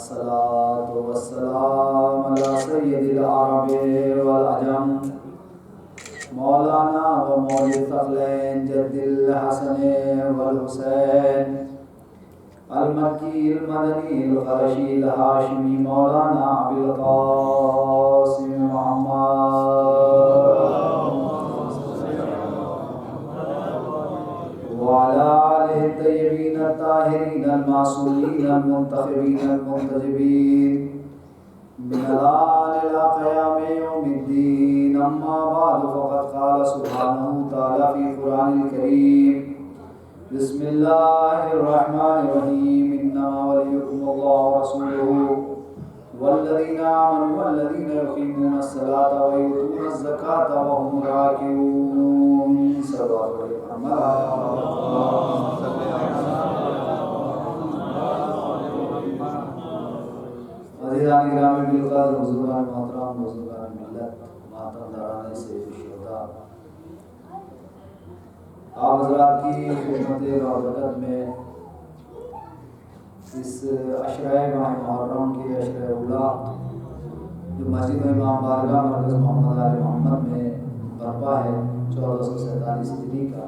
الصلاة والسلام على سيد العرب والعجم مولانا ومولى الثقلين جد الحسن والحسين المكي المدني القرشي الهاشمي مولانا أبي القاسم محمد وعلى آله الطيبين الطاهرين المعصومين المنتخبين المنتجبين من الآن إلى قيام يوم الدين. أما بعد فقد قال سبحانه وتعالى في القرآن الكريم بسم الله الرحمن الرحيم إنما وليكم الله ورسوله والذين آمنوا والذين يقيمون الصلاة ويؤتون الزكاة وهم راكعون. صلوات عزیزان گرامی بالقدر حضوران محترم بزرگان ملت ماتم داران سید الشہداء، آپ حضرات کی خدمت اور برکت میں اس عشرہ ماہ محرم کی عشرہ اولا جو مسجد امام بارگاہ مرکز محمد آل محمد میں برپا ہے 1447 ہجری کا،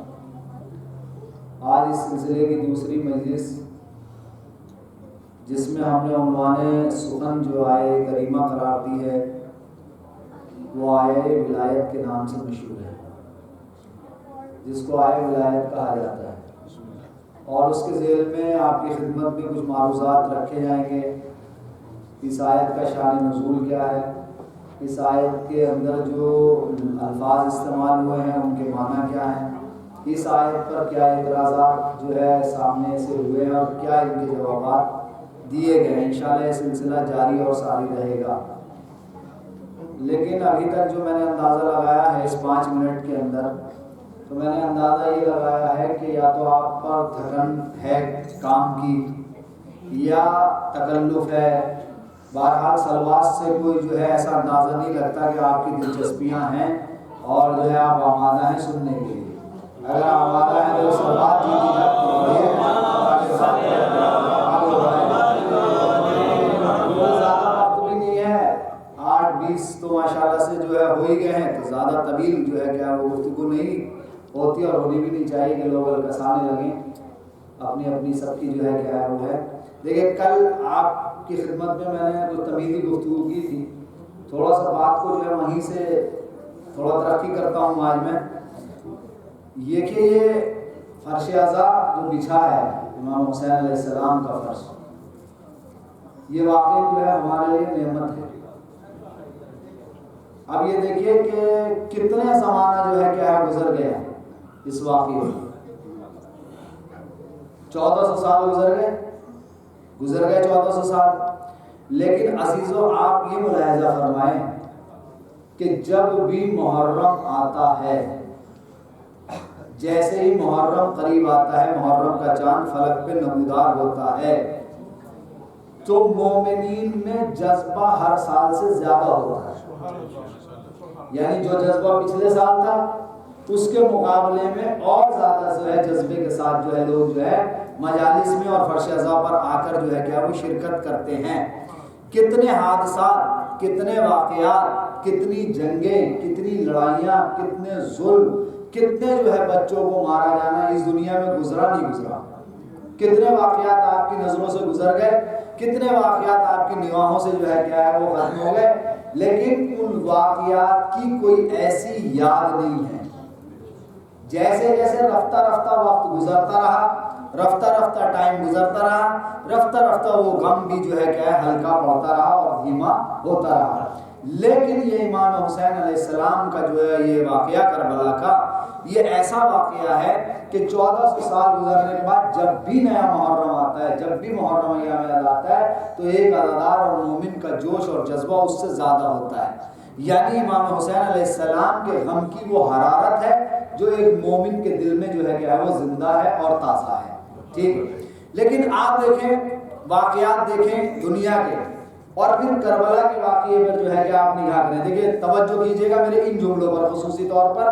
آج اس سلسلے کی دوسری مجلس جس میں ہم نے عنوان سخن جو آئے کریمہ قرار دی ہے وہ آئے ولایت کے نام سے مشہور ہے، جس کو آئے ولایت کہا جاتا ہے، اور اس کے ذیل میں آپ کی خدمت میں کچھ معروضات رکھے جائیں گے. اس آیت کا شان نزول کیا ہے، اس آیت کے اندر جو الفاظ استعمال ہوئے ہیں ان کے معنی کیا ہیں، اس آیت پر کیا اعتراضات جو ہے سامنے سے ہوئے ہیں اور کیا ان کے جوابات دیے گئے ہیں. انشاءاللہ یہ سلسلہ جاری اور ساری رہے گا. لیکن ابھی تک جو میں نے اندازہ لگایا ہے اس 5 منٹ کے اندر، تو میں نے اندازہ یہ لگایا ہے کہ یا تو آپ پر تھکن ہے کام کی یا تکلف ہے. بہرحال سلوات سے کوئی جو ہے ایسا اندازہ نہیں لگتا کہ آپ کی دلچسپیاں ہیں اور جو ہے آپ آمادہ ہیں سننے کے لیے. اگر آمادہ ہیں تو سلوات جیتی جاتی ہے. زیادہ وقت بھی نہیں ہے، 8:20 تو ماشاءاللہ سے جو ہے ہو ہی گئے ہیں، تو زیادہ طویل جو ہے کیا وہ گفتگو نہیں ہوتی اور ہونی بھی نہیں چاہیے کہ لوگ الکسانے لگیں. اپنی اپنی سب کی جو ہے کیا ہے وہ ہے. دیکھیں کل آپ کی خدمت میں نے جو تمیزی گفتگو کی تھی، تھوڑا سا بات کو جو ہے وہیں سے تھوڑا ترقی کرتا ہوں آج میں. یہ کہ یہ فرش عزا جو بچھا ہے امام حسین علیہ السلام کا فرش، یہ واقعی جو ہے ہمارے لیے نعمت ہے. اب یہ دیکھیے کہ کتنے زمانہ جو ہے کیا ہے گزر گیا اس واقعے میں. 1400 سال گزر گئے 1400 سال. لیکن عزیزو آپ یہ ملاحظہ فرمائیں کہ جب بھی محرم آتا ہے، جیسے ہی محرم قریب آتا ہے، محرم کا چاند فلک پہ نمودار ہوتا ہے، تو مومنین میں جذبہ ہر سال سے زیادہ ہوتا ہے. یعنی جو جذبہ پچھلے سال تھا اس کے مقابلے میں اور زیادہ جو ہے جذبے کے ساتھ جو ہے لوگ جو ہے مجالس میں اور فرش عزا پر آ کر جو ہے کیا وہ شرکت کرتے ہیں. کتنے حادثات، کتنے واقعات، کتنی جنگیں، کتنی لڑائیاں، کتنے ظلم، کتنے جو ہے بچوں کو مارا جانا اس دنیا میں گزرا نہیں گزرا. کتنے واقعات آپ کی نظروں سے گزر گئے، کتنے واقعات آپ کی نگاہوں سے جو ہے کیا ہے وہ ختم ہو گئے، لیکن ان واقعات کی کوئی ایسی یاد نہیں ہے. جیسے جیسے رفتہ رفتہ وقت گزرتا رہا، رفتہ رفتہ ٹائم گزرتا رہا، رفتہ رفتہ وہ غم بھی جو ہے کیا ہے ہلکا پڑتا رہا اور دھیما ہوتا رہا. لیکن یہ امام حسین علیہ السلام کا جو ہے یہ واقعہ کربلا کا یہ ایسا واقعہ ہے کہ 1400 سال گزرنے کے بعد جب بھی نیا محرم آتا ہے، جب بھی محرم ایام آتا ہے، تو ایک عزادار اور مومن کا جوش اور جذبہ اس سے زیادہ ہوتا ہے. یعنی امام حسین علیہ السلام کے غم کی وہ حرارت ہے جو ایک مومن کے دل میں جو ہے کہ وہ زندہ ہے اور تازہ ہے. ٹھیک. لیکن آپ دیکھیں واقعات دیکھیں دنیا کے اور پھر کربلا کے واقعے پر جو ہے کہ آپ نگاہ کریں. دیکھیں توجہ کیجئے گا میرے ان جملوں پر خصوصی طور پر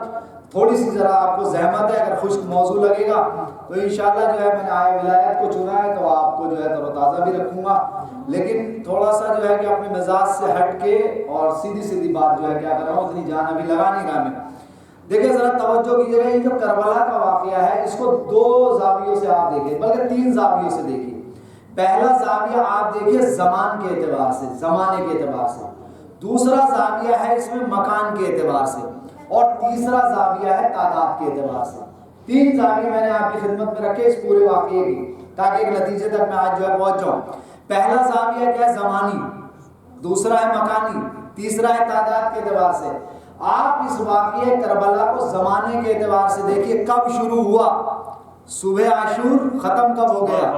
تھوڑی سی ذرا آپ کو زحمت ہے، اگر خشک موضوع لگے گا تو انشاءاللہ جو ہے میں نے آئے ولایت کو چنا ہے تو آپ کو جو ہے تر و تازہ بھی رکھوں گا، لیکن تھوڑا سا جو ہے کہ اپنے مزاج سے ہٹ کے اور سیدھی بات جو ہے کیا کر رہا ہوں، اتنی جان ابھی لگا نہیں رہا میں۔ دیکھیں ذرا توجہ کیجیے گا، یہ جو کربلا کا واقعہ ہے اس کو دو زاویوں سے آپ دیکھیں، بلکہ تین زاویوں سے دیکھیے۔ پہلا زاویہ آپ دیکھیے زمان کے اعتبار سے، زمانے کے اعتبار سے، دوسرا زاویہ ہے اس میں مکان کے اعتبار سے، اور تیسرا زاویہ ہے تعداد کے اعتبار سے۔ تین زاویے میں نے آپ کی خدمت میں رکھے اس پورے واقعے کی، تاکہ ایک نتیجے تک میں آج جو ہے پہنچ جاؤں۔ پہلا زاویہ کیا ہے؟ زمانی، دوسرا ہے مکانی، تیسرا ہے تعداد کے اعتبار سے۔ آپ اس واقعے کربلا کو زمانے کے اعتبار سے دیکھیے، کب شروع ہوا؟ صبح عاشور، ختم کب ہو گیا؟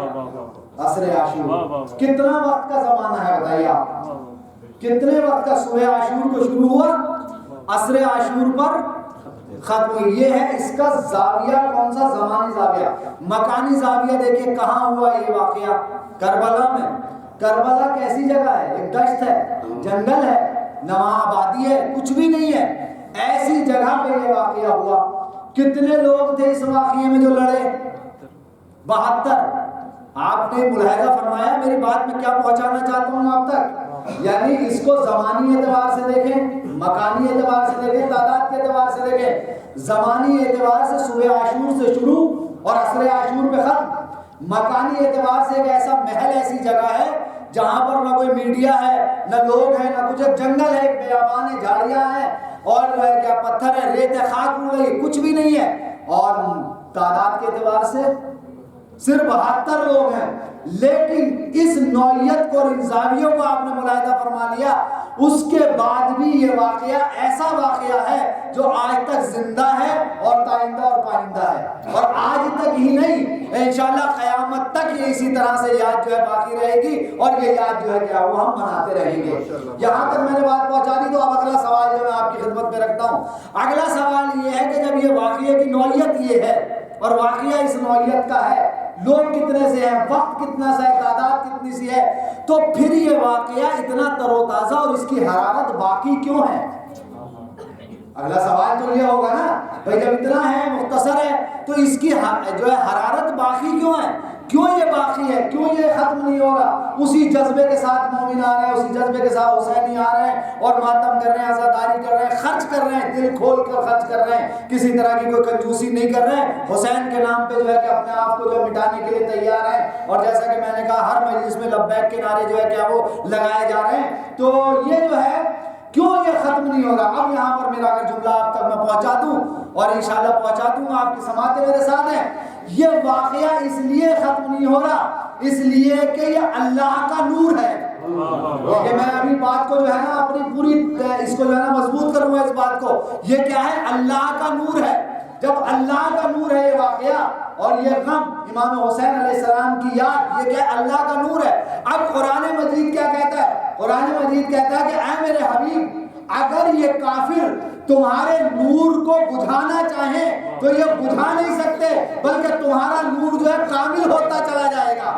عصر عاشور۔ کتنا وقت کا زمانہ ہے بتائیے آپ؟ کتنے وقت کا؟ صبح عاشور کو شروع ہوا، عصر عاشور پر ختم ہوئی۔ یہ ہے اس کا زاویہ، کون سا؟ زمانی زاویہ۔ مکانی زاویہ دیکھیے کہاں ہوا یہ واقعہ؟ کربلا میں۔ کربلا کیسی جگہ ہے؟ ایک دشت ہے، جنگل ہے، نہ وہاں آبادی ہے، کچھ بھی نہیں ہے، ایسی جگہ پہ یہ واقعہ ہوا۔ کتنے لوگ تھے اس واقعے میں جو لڑے؟ 72۔ آپ نے ملاحظہ فرمایا میری بات میں کیا پہنچانا چاہتا ہوں آپ تک؟ یعنی اس کو زمانی اعتبار سے دیکھیں، مکانی اعتبار سے دیکھیں، تعداد کے اعتبار سے دیکھیں۔ زمانی اعتبار سے صبح عاشور سے شروع اور عصر عاشور پہ ختم۔ مکانی اعتبار سے ایک ایسا محل، ایسی جگہ ہے جہاں پر نہ کوئی میڈیا ہے، نہ لوگ ہیں، نہ کچھ، جنگل ہے، بیابان ہے، جھاڑیاں ہیں، اور کیا پتھر ہے، ریت ہے، خاک اڑ رہی، کچھ بھی نہیں ہے۔ اور تعداد کے اعتبار سے صرف 72 لوگ ہیں، لیکن اس نوعیت کو اور ان زاویوں کو آپ نے ملاحظہ فرما لیا، اس کے بعد بھی یہ واقعہ ایسا واقعہ ہے جو آج تک زندہ ہے اور تائندہ اور پائندہ ہے، اور آج تک ہی نہیں، انشاءاللہ قیامت تک یہ اسی طرح سے یاد جو ہے باقی رہے گی، اور یہ یاد جو ہے کیا وہ ہم مناتے رہیں گے۔ یہاں تک میں نے بات پہنچا دی، تو اب اگلا سوال جو میں آپ کی خدمت میں رکھتا ہوں۔ اگلا سوال یہ ہے کہ جب یہ واقعے کی نوعیت یہ ہے اور واقعہ اس نوعیت کا ہے، لوگ کتنے سے ہیں، وقت کتنا سا ہے، تعداد کتنی سی ہے، تو پھر یہ واقعہ اتنا تر و تازہ اور اس کی حرارت باقی کیوں ہے؟ اگلا سوال تو یہ ہوگا نا بھائی، جب اتنا ہے، مختصر ہے، تو اس کی جو ہے حرارت باقی کیوں ہے؟ کیوں یہ باقی ہے؟ کیوں یہ ختم نہیں ہو رہا؟ اسی جذبے کے ساتھ مومن آ رہے ہیں، اسی جذبے کے ساتھ حسینی آ رہے ہیں اور ماتم کر رہے ہیں، عزاداری کر رہے ہیں، خرچ کر رہے ہیں، دل کھول کر خرچ کر رہے ہیں، کسی طرح کی کوئی کنجوسی نہیں کر رہے ہیں، حسین کے نام پہ جو ہے کہ اپنے آپ کو جو مٹانے کے لیے تیار ہیں، اور جیسا کہ میں نے کہا ہر مجلس میں لبیک کے نعرے جو ہے کیا وہ لگائے جا رہے ہیں۔ تو یہ جو ہے کیوں یہ ختم نہیں ہو رہا؟ اب یہاں پر میرا اگر جملہ آپ تک میں پہنچا دوں، اور انشاءاللہ پہنچا دوں گا، آپ کی سماعتیں میرے ساتھ ہیں، یہ واقعہ اس لیے ختم نہیں ہو رہا اس لیے کہ یہ اللہ کا نور ہے۔ کہ میں ابھی بات کو جو ہے نا اپنی پوری اس کو جو ہے نا مضبوط کروں گا، اس بات کو، یہ کیا ہے؟ اللہ کا نور ہے۔ جب اللہ کا نور ہے یہ واقعہ اور یہ غم امام حسین علیہ السلام کی یاد، یہ کیا ہے؟ اللہ کا نور ہے۔ اب قرآن مجید کیا کہتا ہے؟ قرآن مجید کہتا ہے کہ اے میرے حبیب، اگر یہ کافر تمہارے نور کو بجھانا چاہیں تو یہ بجھا نہیں سکتے، بلکہ تمہارا نور جو ہے کامل ہوتا چلا جائے گا۔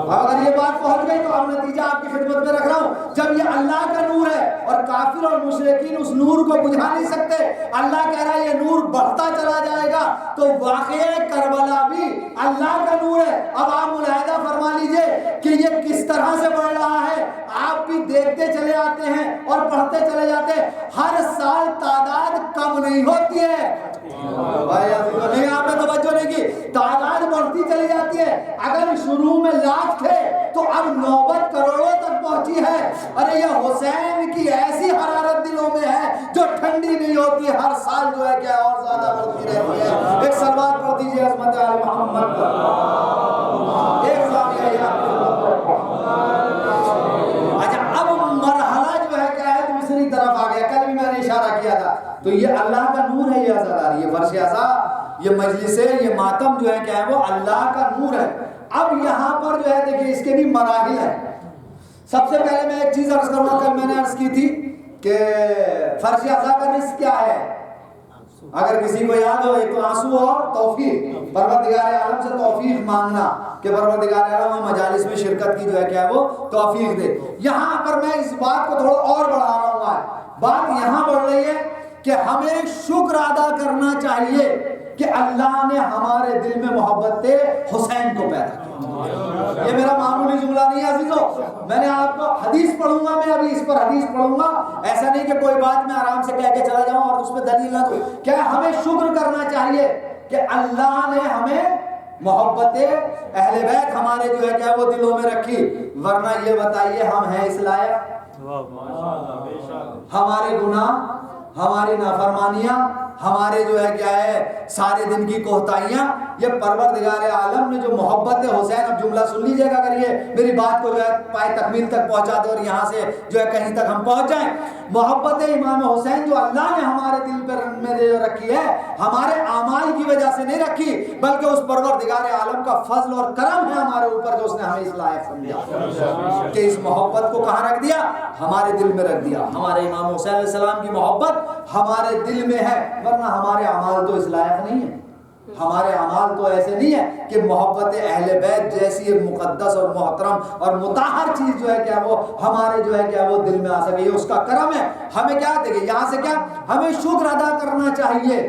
اگر یہ بات پہنچ گئی تو اب نتیجہ آپ کی خدمت میں رکھ رہا ہوں۔ جب یہ اللہ کا نور ہے اور کافر اور مشرکین اس نور کو بجھا نہیں سکتے، اللہ کہہ رہا ہے یہ نور بڑھتا چلا جائے گا، تو واقعہ کربلا بھی اللہ کا نور ہے۔ اب آپ ملاحظہ فرما لیجئے کہ یہ کس طرح سے بڑھ رہا ہے، آپ بھی دیکھتے چلے آتے ہیں اور پڑھتے چلے جاتے ہیں، ہر سال تعداد کم نہیں ہوتی ہے۔ نہیں، آپ نے توجہ نہیں کی، تعداد بڑھتی چلی جاتی ہے۔ اگر شروع میں لاکھ تھے تو اب نوبت کروڑوں تک پہنچی ہے۔ ارے یہ حسین کی ایسی حرارت دلوں میں ہے جو ٹھنڈی نہیں ہوتی، ہر سال جو ہے کیا اور زیادہ بڑھتی رہتی ہے۔ ایک سلوات پڑھ دیجیے عظمت علی محمد پر۔ ایک زاویہ یاد کرو۔ اچھا، اب مرحلہ جو ہے کیا ہے، دوسری طرف آ گیا۔ کل بھی میں نے اشارہ کیا تھا، تو یہ اللہ کا نور ہے، یہ عزاداری، یہ فرش عزا، یہ مجلس، یہ ماتم جو ہے کیا ہے وہ اللہ کا نور ہے۔ اب یہاں پر جو ہے دیکھیں اس کے بھی مراحل ہیں۔ سب سے پہلے میں ایک چیز عرض کروں، کل میں نے عرض کی تھی کہ فرش عزا کا رزق کیا ہے، اگر کسی کو یاد ہو، ایک تو آنسو اور توفیق، پروردگار عالم سے توفیق مانگنا کہ پروردگار عالم ہمیں مجالس میں شرکت کی جو ہے کیا ہے وہ توفیق دے۔ یہاں پر میں اس بات کو تھوڑا اور بڑھا رہا ہوں، بات یہاں بڑھ رہی ہے کہ ہمیں شکر ادا کرنا چاہیے کہ اللہ نے ہمارے دل میں محبت حسین کو پیدا کیا۔ یہ میرا معمولی جملہ نہیں ہے عزیزو، میں نے آپ کو حدیث پڑھوں گا، میں ابھی اس پر حدیث پڑھوں گا، ایسا نہیں کہ کوئی بات میں آرام سے کہہ کے چلا جاؤں اور اس پہ دلیل نہ دوں۔ کیا ہمیں شکر کرنا چاہیے کہ اللہ نے ہمیں محبت اہل بیت ہمارے جو ہے کیا وہ دلوں میں رکھی، ورنہ یہ بتائیے ہم ہیں اس لائق؟ ہمارے گناہ، ہماری نافرمانیاں، ہمارے جو ہے کیا ہے سارے دن کی کوتاہیاں، یہ پروردگار عالم نے جو محبت حسین، اب جملہ سن لیجئے گا اگر یہ میری بات کو جو ہے پائے تکمیل تک پہنچا دے اور یہاں سے جو ہے کہیں تک ہم پہنچ جائیں۔ محبت امام حسین جو اللہ نے ہمارے دل پر میں جو رکھی ہے، ہمارے اعمال کی وجہ سے نہیں رکھی، بلکہ اس پروردگار عالم کا فضل اور کرم ہے ہمارے اوپر جو اس نے ہمیں اس لائق سمجھا کہ اس محبت کو کہاں رکھ دیا؟ ہمارے دل میں رکھ دیا۔ ہمارے امام حسین علیہ السلام کی محبت ہمارے دل میں ہے، ورنہ ہمارے اعمال تو اس لائق نہیں ہے۔ ہمارے اعمال تو ایسے نہیں ہے کہ محبت اہل بیت جیسی ایک مقدس اور محترم اور مطہر چیز جو ہے کیا وہ ہمارے جو ہے کیا وہ دل میں آ سکے، یہ اس کا کرم ہے۔ ہمیں کیا دیکھیں یہاں سے کیا ہمیں شکر ادا کرنا چاہیے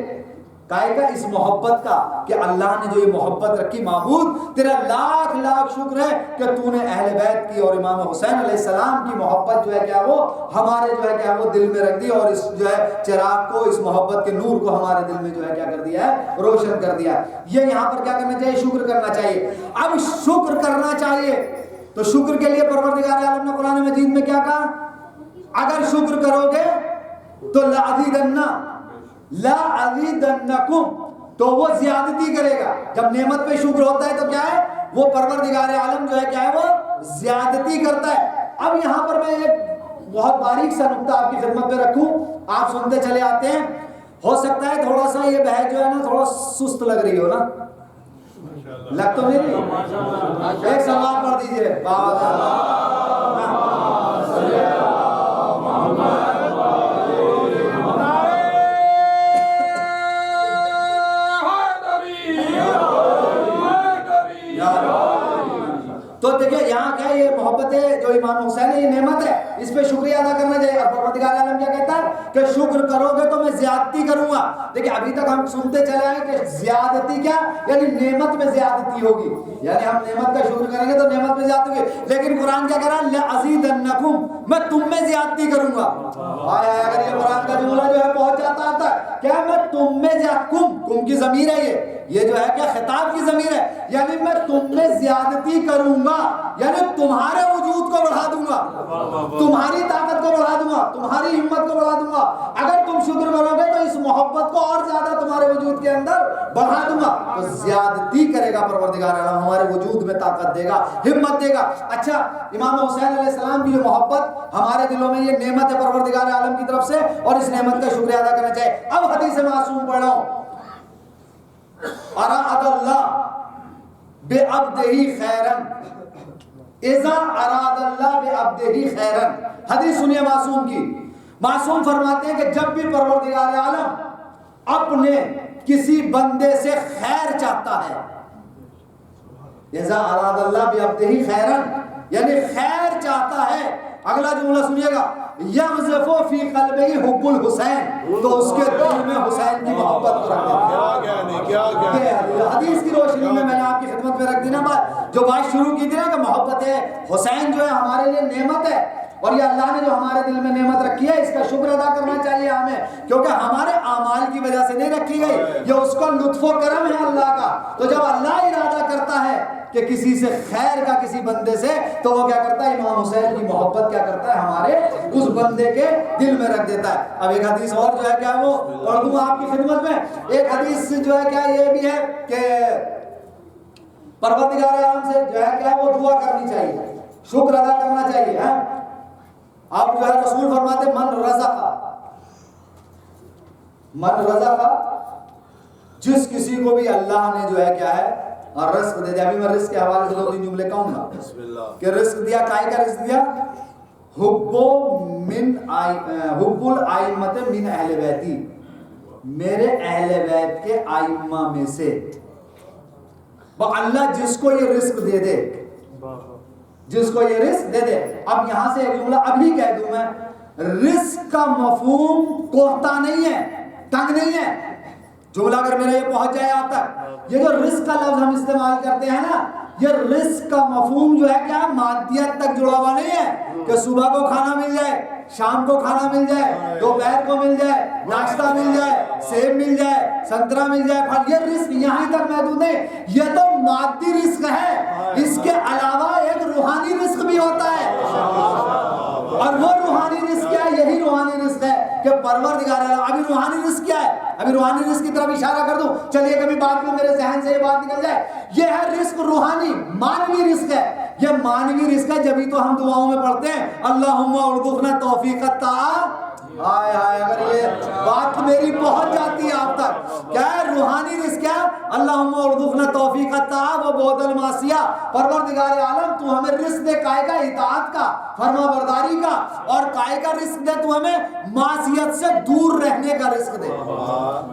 کائے کا اس محبت کا کہ اللہ نے جو یہ محبت رکھی، معبود تیرا لاکھ لاکھ شکر ہے کہ تو نے اہل بیت کی اور امام حسین علیہ السلام کی محبت جو ہے کیا وہ ہمارے جو ہے کیا وہ دل میں رکھ دی، اور اس جو ہے چراغ کو، اس محبت کے نور کو ہمارے دل میں جو ہے کیا کر دیا ہے، روشن کر دیا ہے۔ یہ یہاں پر کیا کرنا چاہیے؟ شکر کرنا چاہیے۔ اب شکر کرنا چاہیے تو شکر کے لیے پروردگار عالم نے قرآن مجید میں کیا کہا؟ اگر شکر کرو گے تو لا ازیدنکم، تو وہ زیادتی کرے گا۔ جب نعمت پہ شکر ہوتا ہے تو کیا ہے؟ وہ پروردگار عالم جو ہے کیا ہے وہ زیادتی کرتا ہے۔ اب یہاں پر میں ایک بہت باریک سا نقطہ آپ کی خدمت پہ رکھوں، آپ سنتے چلے آتے ہیں۔ ہو سکتا ہے تھوڑا سا یہ بحث جو ہے نا تھوڑا سست لگ رہی ہو نا، لگ تو نہیں رہی؟ ایک سوال پڑھ دیجئے۔ تو دیکھیں یہاں کیا ہے، یہ محبت ہے جو امام حسین ہے، یہ نعمت ہے، اس پہ شکریہ ادا کرنا چاہیے۔ اور پروردگار عالم کیا کہتا ہے کہ شکر کرو گے تو میں زیادتی کروں گا۔ دیکھیں ابھی تک ہم سنتے چلے آئے کہ زیادتی کیا یعنی نعمت میں زیادتی ہوگی، یعنی ہم نعمت کا شکر کریں گے تو نعمت میں زیادتی ہوگی۔ لیکن قرآن کیا کہہ رہا ہے؟ لَأَزِيدَنَّكُمْ، میں تم میں زیادتی کروں گا۔ اگر یہ قرآن کا جملہ جو ہے پہنچ جاتا ہے کیا میں تم میں کم کی ضمیر ہے، یہ جو ہے کیا خطاب کی ضمیر ہے، یعنی میں تم میں زیادتی کروں گا، یعنی تمہارے وجود کو بڑھا دوں گا، تمہاری طاقت کو بڑھا دوں گا، تمہاری ہمت کو بڑھا دوں گا۔ اگر تم شکر کرو گے تو اس محبت کو اور زیادہ تمہارے وجود کے اندر بڑھا دوں گا۔ تو زیادتی کرے گا پروردگار عالم، ہمارے وجود میں طاقت دے گا، ہمت دے گا۔ اچھا امام حسین علیہ السلام کی جو محبت ہمارے دلوں میں، یہ نعمت ہے پروردگار عالم کی طرف سے، اور اس نعمت کا شکریہ ادا کرنا چاہیے۔ اب حدیث معصوم پڑھ رہا ہوں، اراد اللہ بعبدہ خیرا اذا اراد اللہ بعبدہ خیرا۔ حدیث سنیے معصوم کی۔ معصوم فرماتے ہیں کہ جب بھی پروردگار عالم اپنے کسی بندے سے خیر چاہتا ہے، اذا اراد اللہ بعبدہ خیرا یعنی خیر چاہتا ہے، اگلا جملہ سنیے گا، یغزف فی قلبہ حب الحسین، تو اس کے دل میں حسین کی محبت کو رکھ دیتا ہے۔ حدیث کی روشنی میں میں نے آپ کی خدمت میں رکھ دی نا بات، جو بات شروع کی تھی نا کہ محبت حسین جو ہے ہمارے لیے نعمت ہے، اور یہ اللہ نے جو ہمارے دل میں نعمت رکھی ہے اس کا شکر ادا کرنا چاہیے ہمیں، کیونکہ ہمارے اعمال کی وجہ سے نہیں رکھی گئی، یہ اس کا لطف و کرم ہے اللہ کا۔ تو جب اللہ ارادہ کرتا ہے کہ کسی سے خیر کا کسی بندے سے، تو وہ کیا کرتا ہے؟ امام حسین کی محبت کیا کرتا ہے؟ ہمارے اس بندے کے دل میں رکھ دیتا ہے۔ اب ایک حدیث اور جو ہے کیا وہ پڑھ دوں آپ کی خدمت میں۔ ایک حدیث جو ہے کیا یہ بھی ہے کہ پروردگار عالم سے جو ہے کیا وہ دعا کرنی چاہیے، شکر ادا کرنا چاہیے۔ آپ جو ہے رسول فرماتے من رزق، جس کسی کو بھی اللہ نے جو ہے کیا ہے اور رزق دے دیا۔ ابھی میں رزق کے حوالے سے 2-3 جملے کہوں گا کہ رزق دیا، کائے کا رزق دیا؟ حب الائمۃ من اہل بیتی، میرے اہل بیت کے ائمہ میں سے۔ اللہ جس کو یہ رزق دے دے، جس کو یہ رزق دے دے۔ اب یہاں سے ایک جملہ ابھی کہہ دوں میں، رزق کا مفہوم کوہتا نہیں ہے، تنگ نہیں ہے. جملہ اگر میرا یہ پہنچ جائے آپ تک، یہ جو رزق کا لفظ ہم استعمال کرتے ہیں نا، یہ رزق کا مفہوم جو ہے کیا مادیت تک جڑا ہوا نہیں ہے کہ صبح کو کھانا مل جائے، شام کو کھانا مل جائے، دوپہر کو مل جائے، ناشتہ مل جائے، سیب مل جائے، سنترا مل جائے، پھل. یہ رزق یہاں تک محدود نہیں، یہ تو مادی رزق ہے. اس کے علاوہ ایک روحانی رزق بھی ہوتا ہے، اور وہ روحانی رزق کیا ہے؟ یہی روحانی رزق ہے کہ پروردگار عالم. ابھی روحانی رزق کیا ہے؟ ابھی روحانی رزق کی طرف اشارہ کر دوں، چلیے کبھی بعد میں میرے ذہن سے یہ بات نکل جائے. یہ ہے رزق روحانی، مانوی رزق ہے. یہ مانوی رزق ہے، جبھی تو ہم دعاؤں میں پڑھتے ہیں اللہم ارزقنا توفیق الطاعۃ. ہائے ہائے، اگر یہ بات میری پہنچ جاتی ہے آپ تک، کیا ہے روحانی رزق؟ کیا اللہم ارزقنا توفیق الطاعۃ و بعد المعصیہ. پروردگار عالم تو ہمیں رزق دے کائے کا اطاعت کا، فرما برداری کا، اور کائے کا رزق دے تو ہمیں معصیت سے دور رہنے کا رزق دے.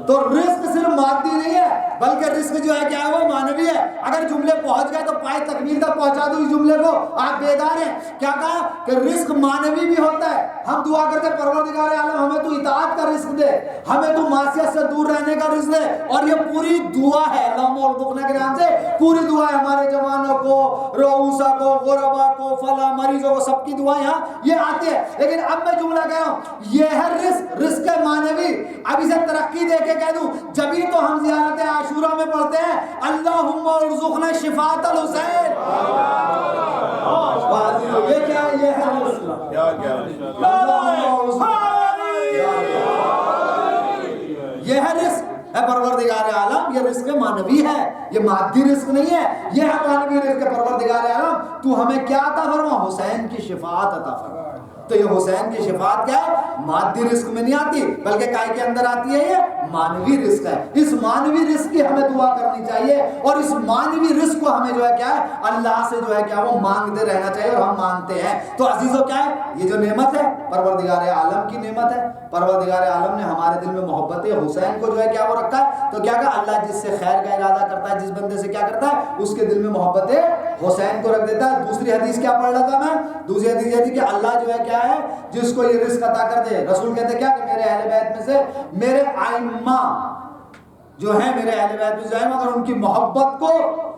تو رزق صرف مادی نہیں ہے، بلکہ رزق جو ہے کیا ہے وہ مانوی ہے. اگر جملے پہنچ گئے تو پائے تکمیل تک پہنچا دو اس جملے کو. آپ بیدار ہیں؟ کیا کہا کہ رزق مانوی بھی ہوتا ہے. ہم دعا کرتے پروردگار عالم ہمیں تو اطاعت کا رزق دے، ہمیں تو معصیت سے دور رہنے کا رزق دے. اور یہ پوری دعا ہے اللہم ارزقنا کے نام سے، پوری دعا ہے. ہمارے جوانوں کو، رؤوسا کو، غربا کو، فلاں مریضوں کو، سب کی دعا یہاں یہ آتی ہے. لیکن اب میں جملہ کہہ رہا ہوں، یہ ہے رزق مانوی. اب اسے ترقی دے کے کہہ دوں، جبھی تو ہم زیارت عاشورہ میں پڑھتے ہیں اللہم ارزقنا شفاعت الحسین. یہ کیا ہے؟ یہ ہے رزق. یہ ہے رزق ہے پروردگار عالم. یہ رزق مانوی ہے، یہ مادی رزق نہیں ہے، یہ ہے مانوی رزق. پروردگار عالم تو ہمیں کیا عطا فرما؟ حسین کی شفاعت عطا فرما. تو یہ حسین کی شفاعت کیا ہے؟ مادی رزق میں نہیں آتی، بلکہ کائے کے اندر آتی ہے، یہ مانوی رزق ہے. اس مانوی رزق کی ہمیں دعا کرنی چاہیے، اور اس مانوی رزق کو ہمیں جو ہے کیا ہے اللہ سے جو ہے کیا وہ مانگتے رہنا چاہیے، اور ہم مانگتے ہیں. تو عزیزو کیا ہے یہ جو نعمت ہے پروردگار عالم کی نعمت ہے. پروردگار عالم نے ہمارے دل میں محبت حسین کو جو ہے کیا وہ رکھا ہے. تو کیا کہا اللہ جس سے خیر کا ارادہ کرتا ہے، جس بندے سے کیا کرتا ہے، اس کے دل میں محبت حسین کو رکھ دیتا ہے. دوسری حدیث کیا پڑھ رہا تھا میں؟ دوسری حدیث یہ تھی کہ اللہ جو ہے کیا ہے جس کو یہ رزق عطا کر دے. رسول کہتے کیا کہ میرے اہل بیت میں سے میرے ائمہ جو ہیں، میرے اہل بیت میں جو ہیں، اگر ان کی محبت کو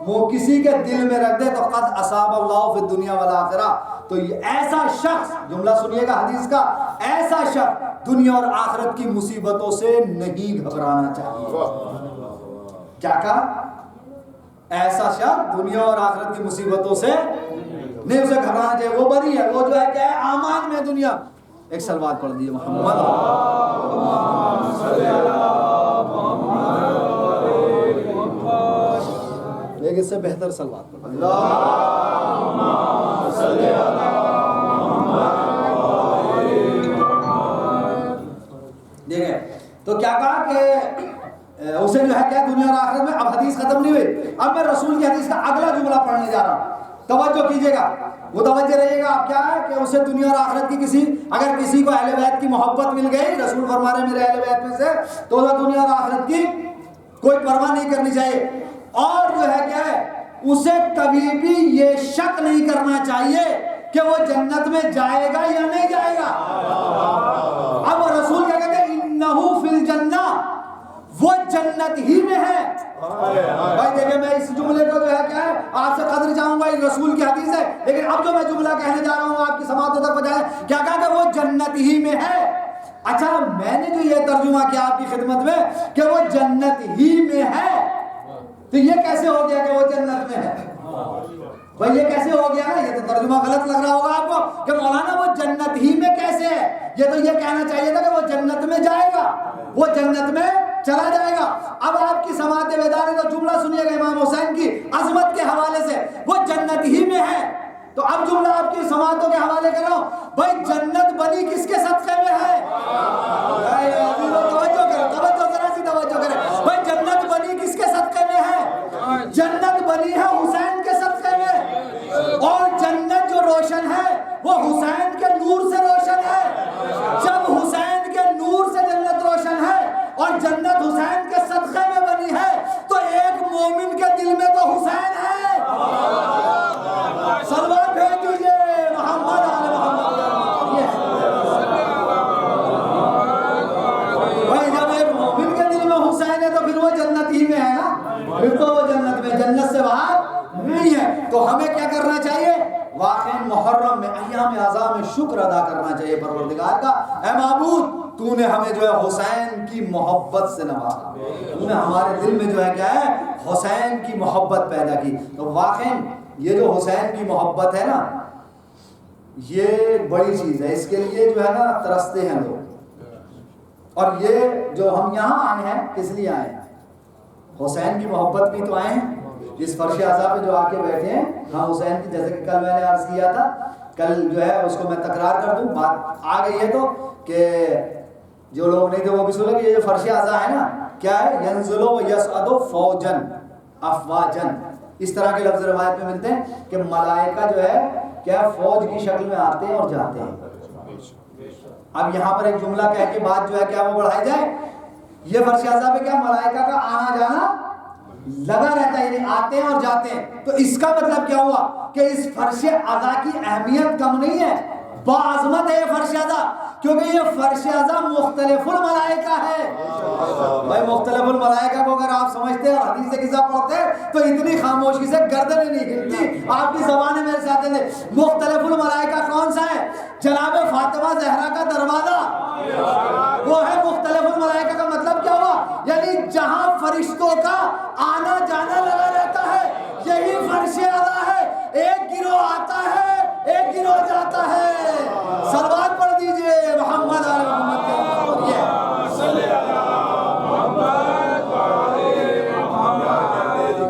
وہ کسی کے دل میں رکھ دے تو قد اصاب اللہ فی الدنیا والآخرہ. تو یہ ایسا شخص، جملہ سنیے گا حدیث کا، ایسا شخص دنیا اور آخرت کی مصیبتوں سے نہیں گھبرانا چاہیے. کیا کہا؟ ایسا شخص دنیا اور آخرت کی مصیبتوں سے نہیں اسے گھبرانا چاہیے. وہ بری ہے، وہ جو ہے کیا ہے امان میں دنیا. ایک سلوات پڑھ دیجیے محمد ایک اس سے بہتر سلوات پڑھ دیکھیں. تو کیا کہا کہ اسے جو ہے کیا دنیا اور آخرت میں. اب حدیث ختم نہیں ہوئی، اب میں رسول کی حدیث کا اگلا جملہ پڑھنے جا رہا ہوں. توجہ کیجئے گا، متوجہ رہیے گا. آپ کیا ہے کہ اسے دنیا اور آخرت کی اگر کسی کو اہل بیت کی محبت مل گئی، رسول فرما رہے ہیں میرے اہل بیت میں سے، تو اسے دنیا اور آخرت کی کوئی پرواہ نہیں کرنی چاہیے. اور جو ہے کیا ہے اسے کبھی بھی یہ شک نہیں کرنا چاہیے کہ وہ جنت میں جائے گا یا نہیں جائے گا. اب رسول کیا کہتے ہیں انہو فی الجنہ، وہ جنت ہی میں ہے. بھائی دیکھیں میں اس جملے کو جو ہے کیا ہے آپ سے قدر چاہوں گا، یہ رسول کی حدیث ہے، لیکن اب جو میں جملہ کہنے جا رہا ہوں آپ کی سماعتوں تک پہنچائے. کیا کہا کہ وہ جنت ہی میں ہے. اچھا میں نے جو یہ ترجمہ کیا آپ کی خدمت میں کہ وہ جنت ہی میں ہے، تو یہ کیسے ہو گیا کہ وہ جنت میں ہے؟ بھائی یہ کیسے ہو گیا نا؟ یہ تو ترجمہ غلط لگ رہا ہوگا آپ کو کہ مولانا وہ جنت ہی میں کیسے ہے. یہ تو یہ کہنا چاہیے تھا کہ وہ جنت میں جائے گا، وہ جنت میں چلا جائے گا. اب آپ کی سماعت بیدار ہے تو جملہ سنیے گا امام حسین کی عظمت کے حوالے سے، وہ جنت ہی میں ہے. تو اب جملہ آپ کی سماعتوں کے حوالے کر رہا ہوں. بھائی جنت بنی کس کے صدقے میں ہے؟ توجہ کریں، توجہ ذرا سی توجہ کریں. بھائی جنت بنی کس کے صدقے میں ہے؟ جنت بنی ہے حسین کے صدقے میں. اور جنت جو روشن ہے وہ حسین کے نور سے روشن ہے. جب حسین کے نور سے جنت روشن ہے اور جنت حسین کے صدقے میں بنی ہے تو ایک مومن کے دل میں تو حسین ہے. صلوات بھیج دیجیے محمد آل محمد. واقعی محرم میں ایام اعظام میں شکر ادا کرنا چاہیے پروردگار کا، اے معبود تو نے ہمیں جو ہے حسین کی محبت سے نوازا، تو نے ہمارے دل میں جو ہے کیا ہے حسین کی محبت پیدا کی۔ تو واقعی یہ جو حسین کی محبت ہے نا یہ بڑی چیز ہے، اس کے لیے جو ہے نا ترستے ہیں لوگ۔ اور یہ جو ہم یہاں آئے ہیں کس لیے آئے ہیں؟ حسین کی محبت بھی تو آئے ہیں۔ اس فرش اعضاء پہ جو آ کے بیٹھے ہیں ہم حسین کی، جیسے کہ کل میں نے عرض کیا تھا، کل جو ہے اس کو میں تکرار کر دوں، بات آ گئی ہے تو کہ جو لوگ نہیں تھے وہ بھی سن لیں کہ یہ جو فرش اعضاء ہے نا کیا ہے، ینزل و یصعد فوجن افواجن، اس طرح کے لفظ روایت میں ملتے ہیں کہ ملائکہ جو ہے کیا فوج کی شکل میں آتے ہیں اور جاتے ہیں۔ اب یہاں پر ایک جملہ کہہ کے بات جو ہے کیا وہ بڑھائی جائے، یہ فرش اعضاء پہ کیا ملائکہ کا آنا جانا لگا رہتا ہے، یعنی آتے ہیں اور جاتے ہیں۔ تو اس کا مطلب کیا ہوا کہ اس فرش اعضاء کی اہمیت کم نہیں ہے، باعظمت ہے یہ فرش اعضاء، کیونکہ یہ فرش اعضاء مختلف الملائکہ ہے۔ بھائی مختلف الملائکہ کو اگر آپ سمجھتے ہیں اور حدیث قصہ پڑھتے ہیں تو اتنی خاموشی سے گردنیں نہیں ہلتی، آپ کی زبانیں میرے ساتھ ہیں۔ مختلف الملائکہ کون سا ہے؟ جناب فاطمہ زہرا کا دروازہ وہ ہے مختلف الملائکہ۔ کا مطلب کیا ہوا؟ یعنی جہاں فرشتوں کا آنا جانا لگا رہتا ہے یہی فرش اعضاء ہے، ایک گروہ آتا ہے ایک گروہ جاتا ہے۔ صلوات پڑھ دیجئے محمد آل محمد کے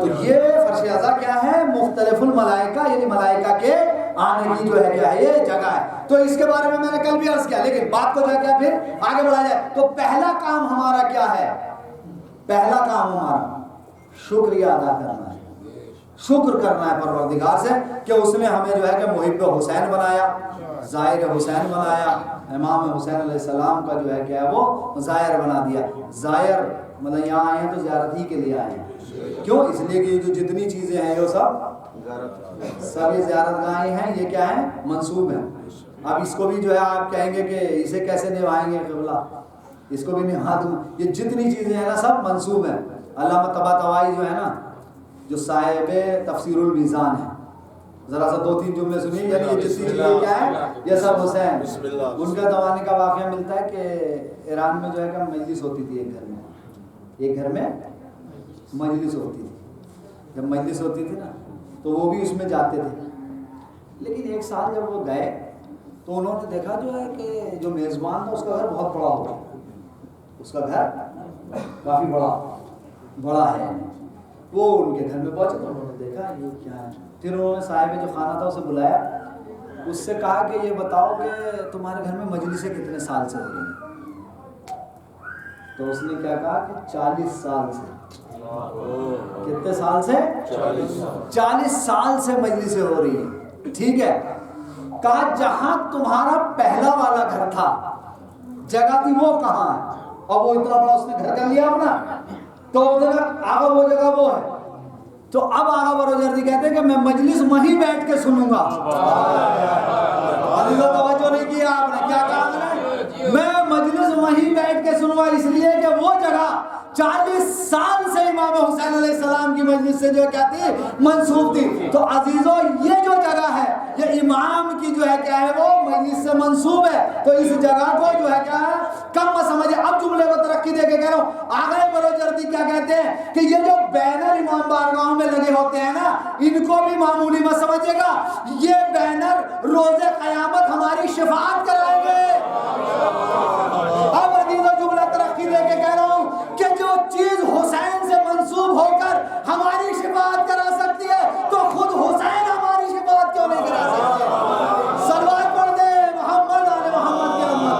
تو یہ فرش اعضاء کیا ہے؟ مختلف الملائکہ، یعنی ملائکہ کے آنے کی جو ہے کیا ہے یہ جگہ ہے۔ تو اس کے بارے میں نے کل بھی عرض کیا، لیکن بات کو جو ہے کیا پھر آگے بڑھا جائے تو پہلا کام ہمارا کیا ہے؟ پہلا کام ہمارا شکریہ ادا کرنا ہے، شکر کرنا ہے پروردگار سے کہ اس نے ہمیں جو ہے کہ محب حسین بنایا، زائر حسین بنایا، امام حسین علیہ السلام کا جو ہے کیا ہے وہ زائر بنا دیا۔ زائر مطلب یہاں آئے ہیں تو زیارت ہی کے لیے آئے ہیں، کیوں؟ اس لیے کہ جو جتنی چیزیں ہیں وہ سب یہ زیارت گاہیں ہیں، یہ کیا ہیں؟ منسوب ہیں۔ اب اس کو بھی جو ہے آپ کہیں گے کہ اسے کیسے نبھائیں گے قبلہ، اس کو بھی نبھا دوں، یہ جتنی چیزیں ہیں نا سب منسوب ہیں۔ علامہ طباطبائی جو ہے نا جو صاحب تفسیر المیزان ہے، ذرا سا دو تین جملے سنیے، یعنی یہ جتنی چیزیں کیا ہے یہ سب حسین۔ ان کا زمانے کا واقعہ ملتا ہے کہ ایران میں جو ہے کہ مجلس ہوتی تھی ایک گھر میں مجلس ہوتی تھی، جب مجلس ہوتی تھی نا تو وہ بھی اس میں جاتے تھے، لیکن ایک سال جب وہ گئے تو انہوں نے دیکھا جو ہے کہ جو میزبان تھا اس کا گھر بہت بڑا ہو گیا، اس کا گھر کافی بڑا ہے۔ وہ ان کے گھر میں پہنچے تو انہوں نے دیکھا یہ کیا ہے، پھر انہوں نے صاحب جو کھانا تھا اسے بلایا، اس سے کہا کہ یہ بتاؤ کہ تمہارے گھر میں مجلسیں کتنے سال سے ہو رہی ہیں؟ تو اس نے کیا کہا کہ 40 سال سے۔ کتنے سال سے؟ 40 سال سے مجلسیں ہو رہی ہیں، ٹھیک ہے۔ کہا جہاں تمہارا پہلا والا گھر تھا جگہ تھی وہ کہاں ہے؟ اور وہ اتنا بڑا اس نے گھر کر لیا اپنا، تو آگا وہ جگہ وہ ہے۔ تو اب آگا بروجردی کہتے ہیں کہ میں مجلس وہیں بیٹھ کے سنوں گا۔ توجہ نہیں کیا آپ نے، کیا کہا میں مجلس وہیں بیٹھ کے سنوں گا، اس لیے کہ وہ جگہ 40 سال سے امام حسین علیہ السلام کی مجلس سے جو کیا تھی منسوب تھی۔ تو عزیزو یہ جو جگہ ہے یہ امام کی جو ہے کیا ہے وہ مجلس سے منسوب ہے، تو اس جگہ کو جو ہے کیا ہے کم مت سمجھے۔ اب جملے کو ترقی دے کے کہہ رہا ہوں، آگے بروجردی کیا کہتے ہیں کہ یہ جو بینر امام بارگاہوں میں لگے ہوتے ہیں نا ان کو بھی معمولی مت سمجھے گا، یہ بینر روز قیامت ہماری شفاعت کرائیں گے۔ اب عزیزو جملہ ترقی دے کے کہہ رہا ہوں کہ جو چیز حسین سے منسوب ہو کر ہماری شفاعت کرا سکتی ہے تو خود حسین ہماری شفاعت کیوں نہیں کرا سکتے؟ صلوات پڑھ دے محمد آل محمد کی امت۔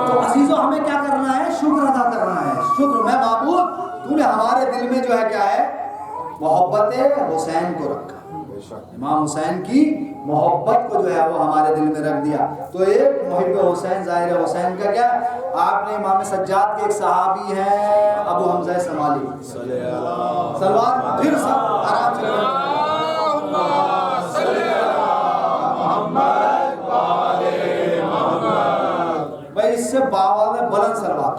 تو عزیزو ہمیں کیا کرنا ہے؟ شکر ادا کرنا ہے، شکر۔ میں معبود تو نے ہمارے دل میں جو ہے کیا ہے محبت حسین کو رکھا، امام حسین کی محبت کو جو ہے وہ ہمارے دل میں رکھ دیا۔ تو ایک محب حسین ظاہر حسین کا کیا آپ نے امام سجاد کے ایک صحابی ہیں ابو حمزہ سمالی، سلوات پھر سب آرام سے بھائی اس سے باواز میں بلند سلوات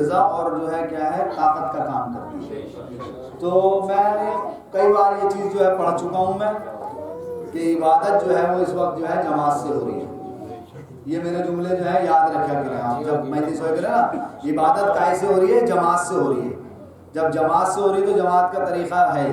اعتزاء اور جو ہے کیا ہے طاقت کا کام کرتی ہے. تو میں نے کئی بار یہ چیز جو ہے پڑھ چکا ہوں میں کہ عبادت جو ہے وہ اس وقت جو ہے جماعت سے ہو رہی ہے. یہ میرے جملے جو ہے یاد رکھا کریں آپ جب مجلس ہو کریں نا, عبادت کائے سے ہو رہی ہے؟ جماعت سے ہو رہی ہے. جب جماعت سے ہو رہی ہے تو جماعت کا طریقہ ہے,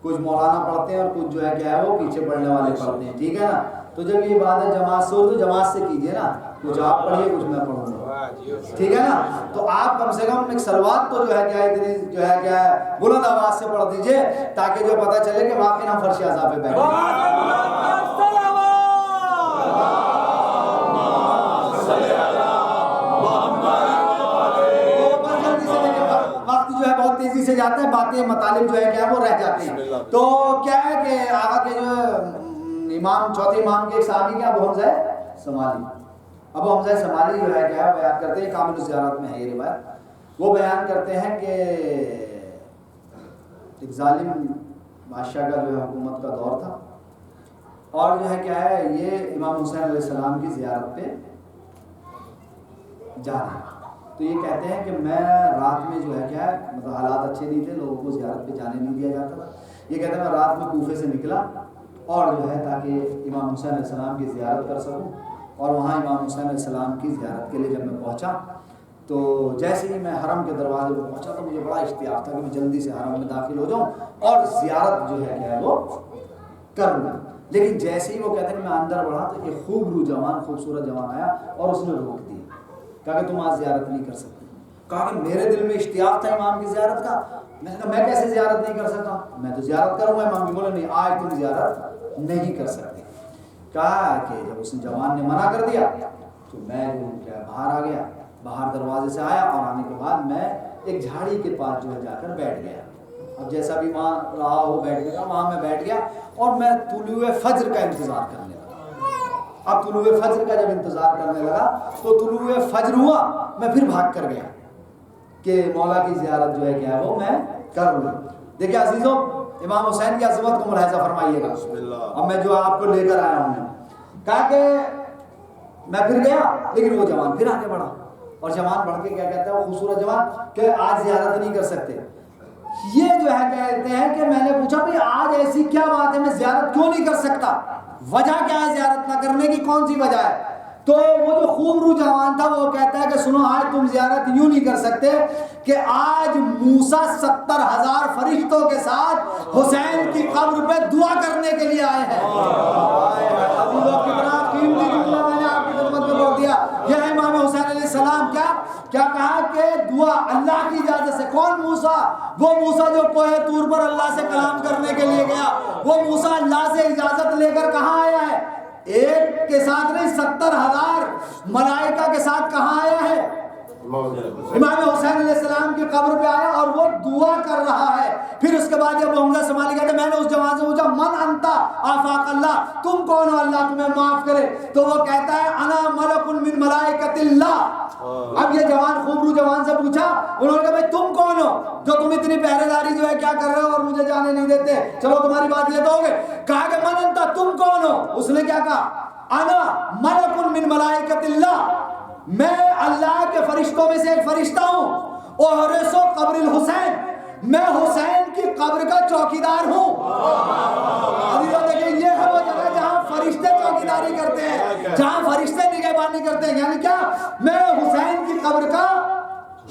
کچھ مولانا پڑھتے ہیں اور کچھ جو ہے کیا ہے وہ پیچھے پڑھنے والے پڑھتے ہیں, ٹھیک ہے نا. تو جب یہ عبادت جماعت سے ہو تو جماعت سے کیجئے نا, کچھ آپ پڑھیے کچھ میں پڑھوں گا, ٹھیک ہے نا. تو آپ کم سے کم ایک صلوات تو جو ہے کیا اتنی جو ہے کیا ہے بلند آواز سے پڑھ دیجئے تاکہ جو پتہ چلے کہ واقعی ہم فرش اعضاء پہ بیٹھے ہیں. تیزی سے جاتے ہیں, باتیں مطالب جو ہے کیا وہ رہ جاتے ہیں. تو کیا ہے کہ آقا کے جو امام چوتھے امام کے ایک صحابی کیا ابو حمزہ سمالی, ابو حمزہ سمالی جو ہے کیا بیان کرتے ہیں, کامل الزیارات میں ہے یہ روایت, وہ بیان کرتے ہیں کہ ایک ظالم بادشاہ کا جو ہے حکومت کا دور تھا اور جو ہے کیا ہے یہ امام حسین علیہ السلام کی زیارت پہ جا رہا ہے. تو یہ کہتے ہیں کہ میں رات میں جو ہے کیا ہے مطلب حالات اچھے نہیں تھے, لوگوں کو زیارت پہ جانے نہیں دیا جاتا تھا. یہ کہتے ہیں میں رات میں کوفے سے نکلا اور جو ہے تاکہ امام حسین علیہ السلام کی زیارت کر سکوں, اور وہاں امام حسین علیہ السلام کی زیارت کے لیے جب میں پہنچا تو جیسے ہی میں حرم کے دروازے پہ پہنچا تو مجھے بڑا اشتیاق تھا کہ میں جلدی سے حرم میں داخل ہو جاؤں اور زیارت جو ہے کیا ہے وہ کر لوں. لیکن جیسے ہی وہ کہتے ہیں کہ میں اندر بڑھا تو ایک خوبصورت جوان آیا اور اس نے روک دیا, کہا کہ تم آج زیارت نہیں کر سکتے. کہا کہ میرے دل میں اشتیاق تھا امام کی زیارت کا. میں نے کہا میں کیسے زیارت نہیں کر سکتا, میں تو زیارت کروں گا. امام بھی بولے نہیں, آج تم زیارت نہیں کر سکتے. کہا کہ جب اس جوان نے منع کر دیا تو میں جو کیا باہر آ گیا, باہر دروازے سے آیا اور آنے کے بعد میں ایک جھاڑی کے پاس جو ہے جا کر بیٹھ گیا. اب جیسا بھی وہاں رہا ہو بیٹھ گیا, وہاں میں بیٹھ گیا اور میں طلوع فجر کا انتظار کرنے لگا. اب طلوع فجر کا جب انتظار کرنے لگا تو طلوع فجر ہوا, میں پھر بھاگ کر گیا کہ مولا کی زیارت جو ہے کیا ہے وہ میں کر لوں. دیکھیں عزیزوں, امام حسین کی عظمت کو ملاحظہ فرمائیے گا. اب میں جو آپ کو لے کر آیا ہوں, کہا کہ میں پھر گیا لیکن وہ جوان پھر آگے بڑھا, اور جوان بڑھ کے کیا کہتا ہے وہ خوبصورت جوان کہ آج زیارت نہیں کر سکتے. یہ جو ہے کہتے ہیں کہ میں نے پوچھا بھئی آج ایسی کیا بات ہے, میں زیارت کیوں نہیں کر سکتا, وجہ کیا ہے زیارت نہ کرنے کی, کون سی وجہ ہے؟ تو وہ جو خوب رو جوان تھا وہ کہتا ہے کہ سنو آج تم زیارت یوں نہیں کر سکتے کہ آج موسیٰ 70,000 فرشتوں کے ساتھ حسین کی قبر پہ دعا کرنے کے لیے آئے ہیں. عزیزوں کتنا قیمتی جملہ میں نے آپ کی خدمت میں بول دیا. یہ ہے امام حسین علیہ السلام کیا کہا کہ دعا اللہ کی اجازت سے. کون موسیٰ؟ وہ موسیٰ جو کوہ طور پر اللہ سے کلام کرنے کے لیے گیا, وہ موسیٰ اللہ سے اجازت لے کر کہاں آیا ہے؟ ایک کے ساتھ نہیں 70,000 ملائکہ کے ساتھ کہاں آیا ہے؟ امام حسین علیہ السلام کی قبر پہ آیا اور وہ دعا کر رہا ہے. پھر اس کے بعد جب حمزہ سمالی کہتے میں نے اس جوان سے پوچھا من انتا آفاق اللہ, تم کون ہو اللہ تمہیں معاف کرے؟ تو وہ کہتا ہے انا ملک من ملائکۃ اللہ. اب یہ جوان خوبرو جوان سے پوچھا, انہوں نے کہا بھائی تم کون ہو جو تم اتنی پہرے داری جو ہے کیا کر رہے ہو اور مجھے جانے نہیں دیتے, چلو تمہاری بات یہ تو ہو گئے. کہا کہ من انتا, تم کون ہو؟ اس نے کیا کہا انا ملک من ملائکۃ اللہ, میں اللہ کے فرشتوں میں سے ایک فرشتہ ہوں. احرس قبر الحسین, میں حسین کی قبر کا چوکیدار ہوں. عزیزوں دیکھیں یہ ہے وہ جگہ جہاں فرشتے چوکیداری کرتے ہیں, جہاں فرشتے نگہبانی کرتے ہیں. یعنی کیا, میں حسین کی قبر کا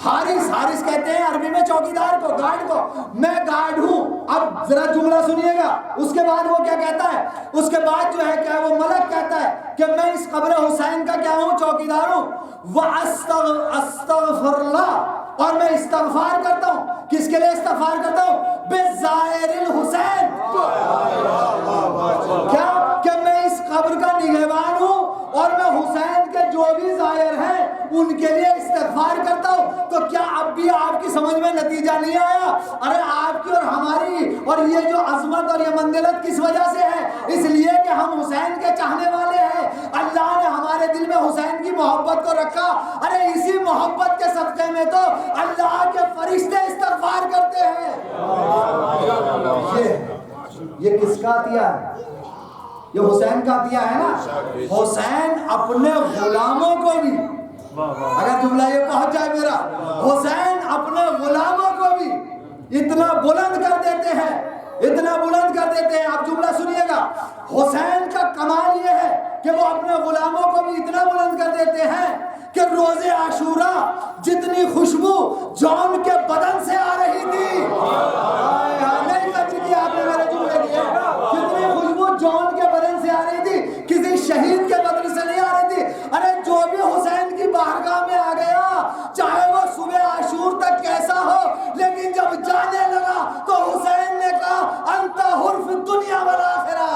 حارس کہتے ہیں عربی میں چوکیدار کو, گارڈ کو, میں گارڈ ہوں. اب ذرا جملہ سنیے گا, اس کے بعد وہ کیا کہتا ہے, اس کے بعد جو ہے کیا وہ ملک کہتا ہے کہ میں اس قبر حسین کا کیا ہوں, چوکیدار ہوں. وَأَسْتَغْفِرُ اللَّهَ, اور میں استغفار کرتا ہوں. کس کے لیے استغفار کرتا ہوں؟ بِزَائِرِ الحسین. کیا کہ میں اس قبر کا نگہبان ہوں اور میں حسین کے جو بھی زائر ہیں ان کے لیے استغفار کرتا ہوں. تو کیا اب بھی آپ کی سمجھ میں نتیجہ نہیں آیا؟ ارے آپ کی اور ہماری اور یہ جو عظمت اور یہ منزلت کس وجہ سے ہے؟ اس لیے کہ ہم حسین کے چاہنے والے ہیں. اللہ نے ہمارے دل میں حسین کی محبت کو رکھا. ارے اسی محبت کے صدقے میں تو اللہ کے فرشتے استغفار کرتے ہیں. یہ کس کا عطیہ ہے؟ یہ حسین کا عطیہ ہے نا. حسین اپنے غلاموں کو بھی اگر جملہ یہ پہنچ جائے میرا، حسین اپنے غلاموں کو بھی اتنا بلند کر دیتے ہیں، اتنا بلند کر دیتے ہیں. آپ جملہ سنیے گا، حسین کا کمال یہ ہے کہ وہ اپنے غلاموں کو بھی اتنا بلند کر دیتے ہیں کہ روز عاشورہ جتنی خوشبو جون کے بدن سے آ رہی تھی، نہیں قدر کی آپ نے میرے جملے کیے، جتنی خوشبو جون کے بدن سے آ رہی تھی کسی شہید کے بدن سے نہیں آ رہی تھی. ارے جو بھی حسین کی بارگاہ میں آ گیا، چاہے وہ صبح عاشور تک کیسا ہو، لیکن جب جانے لگا تو حسین نے کہا انت حر فی الدنیا والآخرہ.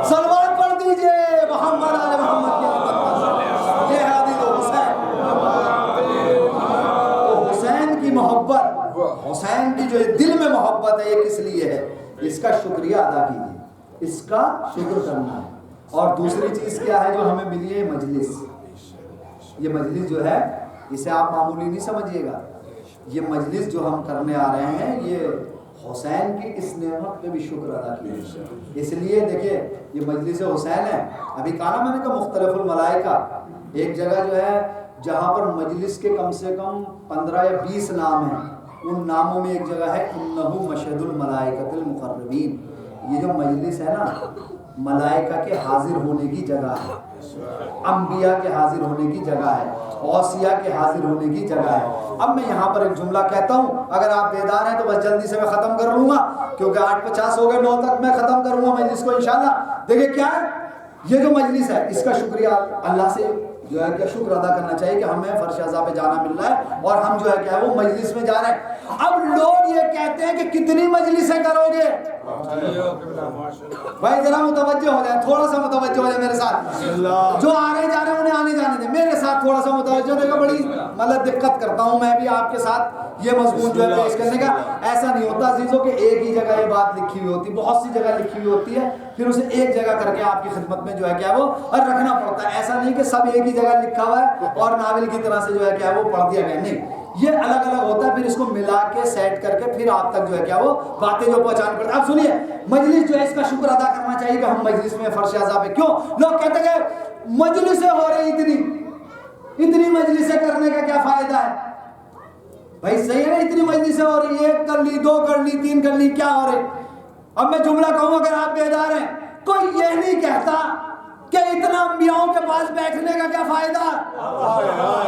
صلوات پڑھ دیجئے محمد آل محمد کی محبت. یہ ہے عزیز و حسین. حسین کی محبت، حسین کی جو دل میں محبت ہے، یہ کس لیے ہے؟ اس کا شکریہ ادا کیجیے، اس کا شکر کرنا ہے. اور دوسری چیز کیا ہے جو ہمیں ملی ہے؟ مجلس. یہ مجلس جو ہے اسے آپ معمولی نہیں سمجھیے گا. یہ مجلس جو ہم کرنے آ رہے ہیں، یہ حسین کی اس نعمت پہ بھی شکر ادا کیجیے. اس لیے دیکھیے یہ مجلس حسین ہے. ابھی کہا نا میں نے کہا مختلف الملائکہ، ایک جگہ جو ہے جہاں پر مجلس کے کم سے کم 15 یا 20 نام ہیں، ان ناموں میں ایک جگہ ہے انہ مشہد الملائکۃ المقربین. یہ جو مجلس ہے نا، ملائکہ کے حاضر ہونے کی جگہ ہے، انبیاء کے حاضر ہونے کی جگہ ہے، اوصیاء کے حاضر ہونے کی جگہ ہے. اب میں یہاں پر ایک جملہ کہتا ہوں، اگر آپ بیدار ہیں تو بس جلدی سے میں ختم کر لوں گا، کیونکہ 8:50 ہو گئے، 9 تک میں ختم کروں گا مجلس کو انشاءاللہ. دیکھیں کیا ہے یہ جو مجلس ہے، اس کا شکریہ اللہ سے جو ہے کہ شکر ادا کرنا چاہیے کہ ہمیں فرش اعضاء پہ جانا مل رہا ہے اور ہم جو ہے کیا ہے وہ مجلس میں جا رہے ہیں. اب لوگ یہ کہتے ہیں کہ کتنی مجلسیں کرو گے؟ بھائی ذرا متوجہ ہو جائیں، تھوڑا سا متوجہ ہو جائیں میرے ساتھ. جو آ رہے جا رہے ہیں انہیں آنے جانے دیں، میرے ساتھ تھوڑا سا متوجہ ہو. دیکھو بڑی مطلب دقت کرتا ہوں میں بھی آپ کے ساتھ یہ مضمون جو ہے پیش کرنے کا. ایسا نہیں ہوتا عزیزوں کہ ایک ہی جگہ یہ بات لکھی ہوئی ہوتی، بہت سی جگہ لکھی ہوئی ہوتی ہے، پھر اسے ایک جگہ کر کے آپ کی خدمت میں جو ہے کیا وہ اور رکھنا پڑتا ہے. ایسا نہیں کہ سب ایک ہی جگہ لکھا ہوا ہے اور ناول کی طرح سے جو ہے کیا وہ پڑھ دیا گیا، نہیں، یہ الگ الگ ہوتا ہے. پھر اس کو ملا کے سیٹ کر کے پھر آپ تک جو ہے کیا وہ باتیں جو پہنچانی پڑتی. اب سنیے، مجلس جو ہے اس کا شکر ادا کرنا چاہیے کہ ہم مجلس میں فرش اعضاء پہ. کیوں لوگ کہتے ہیں کہ مجلسیں ہو رہی اتنی مجلسیں کرنے کا کیا فائدہ ہے؟ بھائی صحیح ہے نا، اتنی مجلسیں ہو رہی، 1 کر لی، 2 کر لی، 3 کر لی، کیا ہو رہی؟ اب میں جملہ کہوں اگر آپ بیدار ہیں، کوئی یہ نہیں کہتا کہ اتنا انبیاؤں کے پاس بیٹھنے کا کیا فائدہ؟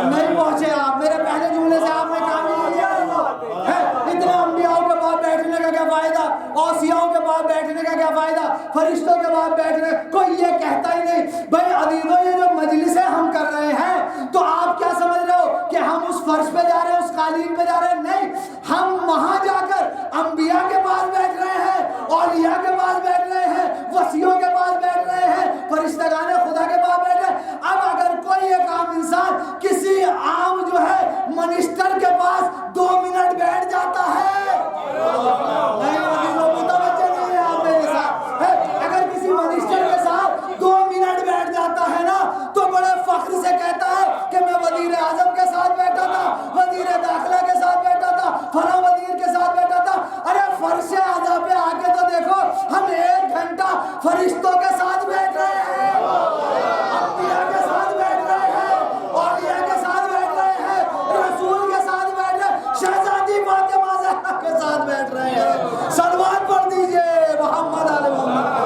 نہیں پہنچے آپ میرے پہلے جملے سے، آپ نے کام نہیں لیا ہے. اتنا انبیاؤں کے پاس بیٹھنے کا کیا فائدہ؟ اوصیاؤں کے پاس بیٹھنے کا کیا فائدہ؟ فرشتوں کے پاس بیٹھنے، کوئی یہ کہتا ہی نہیں. بھائی عزیزوں یہ جو مجلسیں ہم کر رہے ہیں تو آپ کیا سمجھ رہے ہو کہ ہم اس فرش پہ جا رہے ہیں، اس قالین پہ جا رہے ہیں؟ نہیں، ہم وہاں جا کر انبیاء کے پاس بیٹھ رہے ہیں، اولیاء کے پاس بیٹھ رہے ہیں، وصیوں کے پاس بیٹھ رہے ہیں، فرشتگان خدا کے پاس بیٹھ رہے ہیں. اب اگر کوئی ایک عام انسان کسی عام جو ہے منسٹر کے پاس 2 منٹ بیٹھ جاتا ہے، نہیں متوجہ نہیں ہے آپ میرے ساتھ، اگر کسی منسٹر کے ساتھ 2 منٹ بیٹھ جاتا ہے نا تو بڑے فخر سے کہتا ہے کہ میں وزیر اعظم کے ساتھ بیٹھا تھا، وزیر داخلہ کے ساتھ بیٹھا تھا، فلاں وزیر کے ساتھ بیٹھا تھا. ارے فرش اعضاء پہ آ کے تو دیکھو، ہم 1 گھنٹہ فرشتوں کے ساتھ بیٹھ رہے ہیں، انبیاء کے ساتھ بیٹھ رہے ہیں، اولیاء کے ساتھ بیٹھ رہے ہیں، رسول کے ساتھ بیٹھ رہے ہیں، شہزادی فاطمہ زہرا کے ساتھ بیٹھ رہے ہیں. صلوات پڑھ دیجئے محمد آل محمد.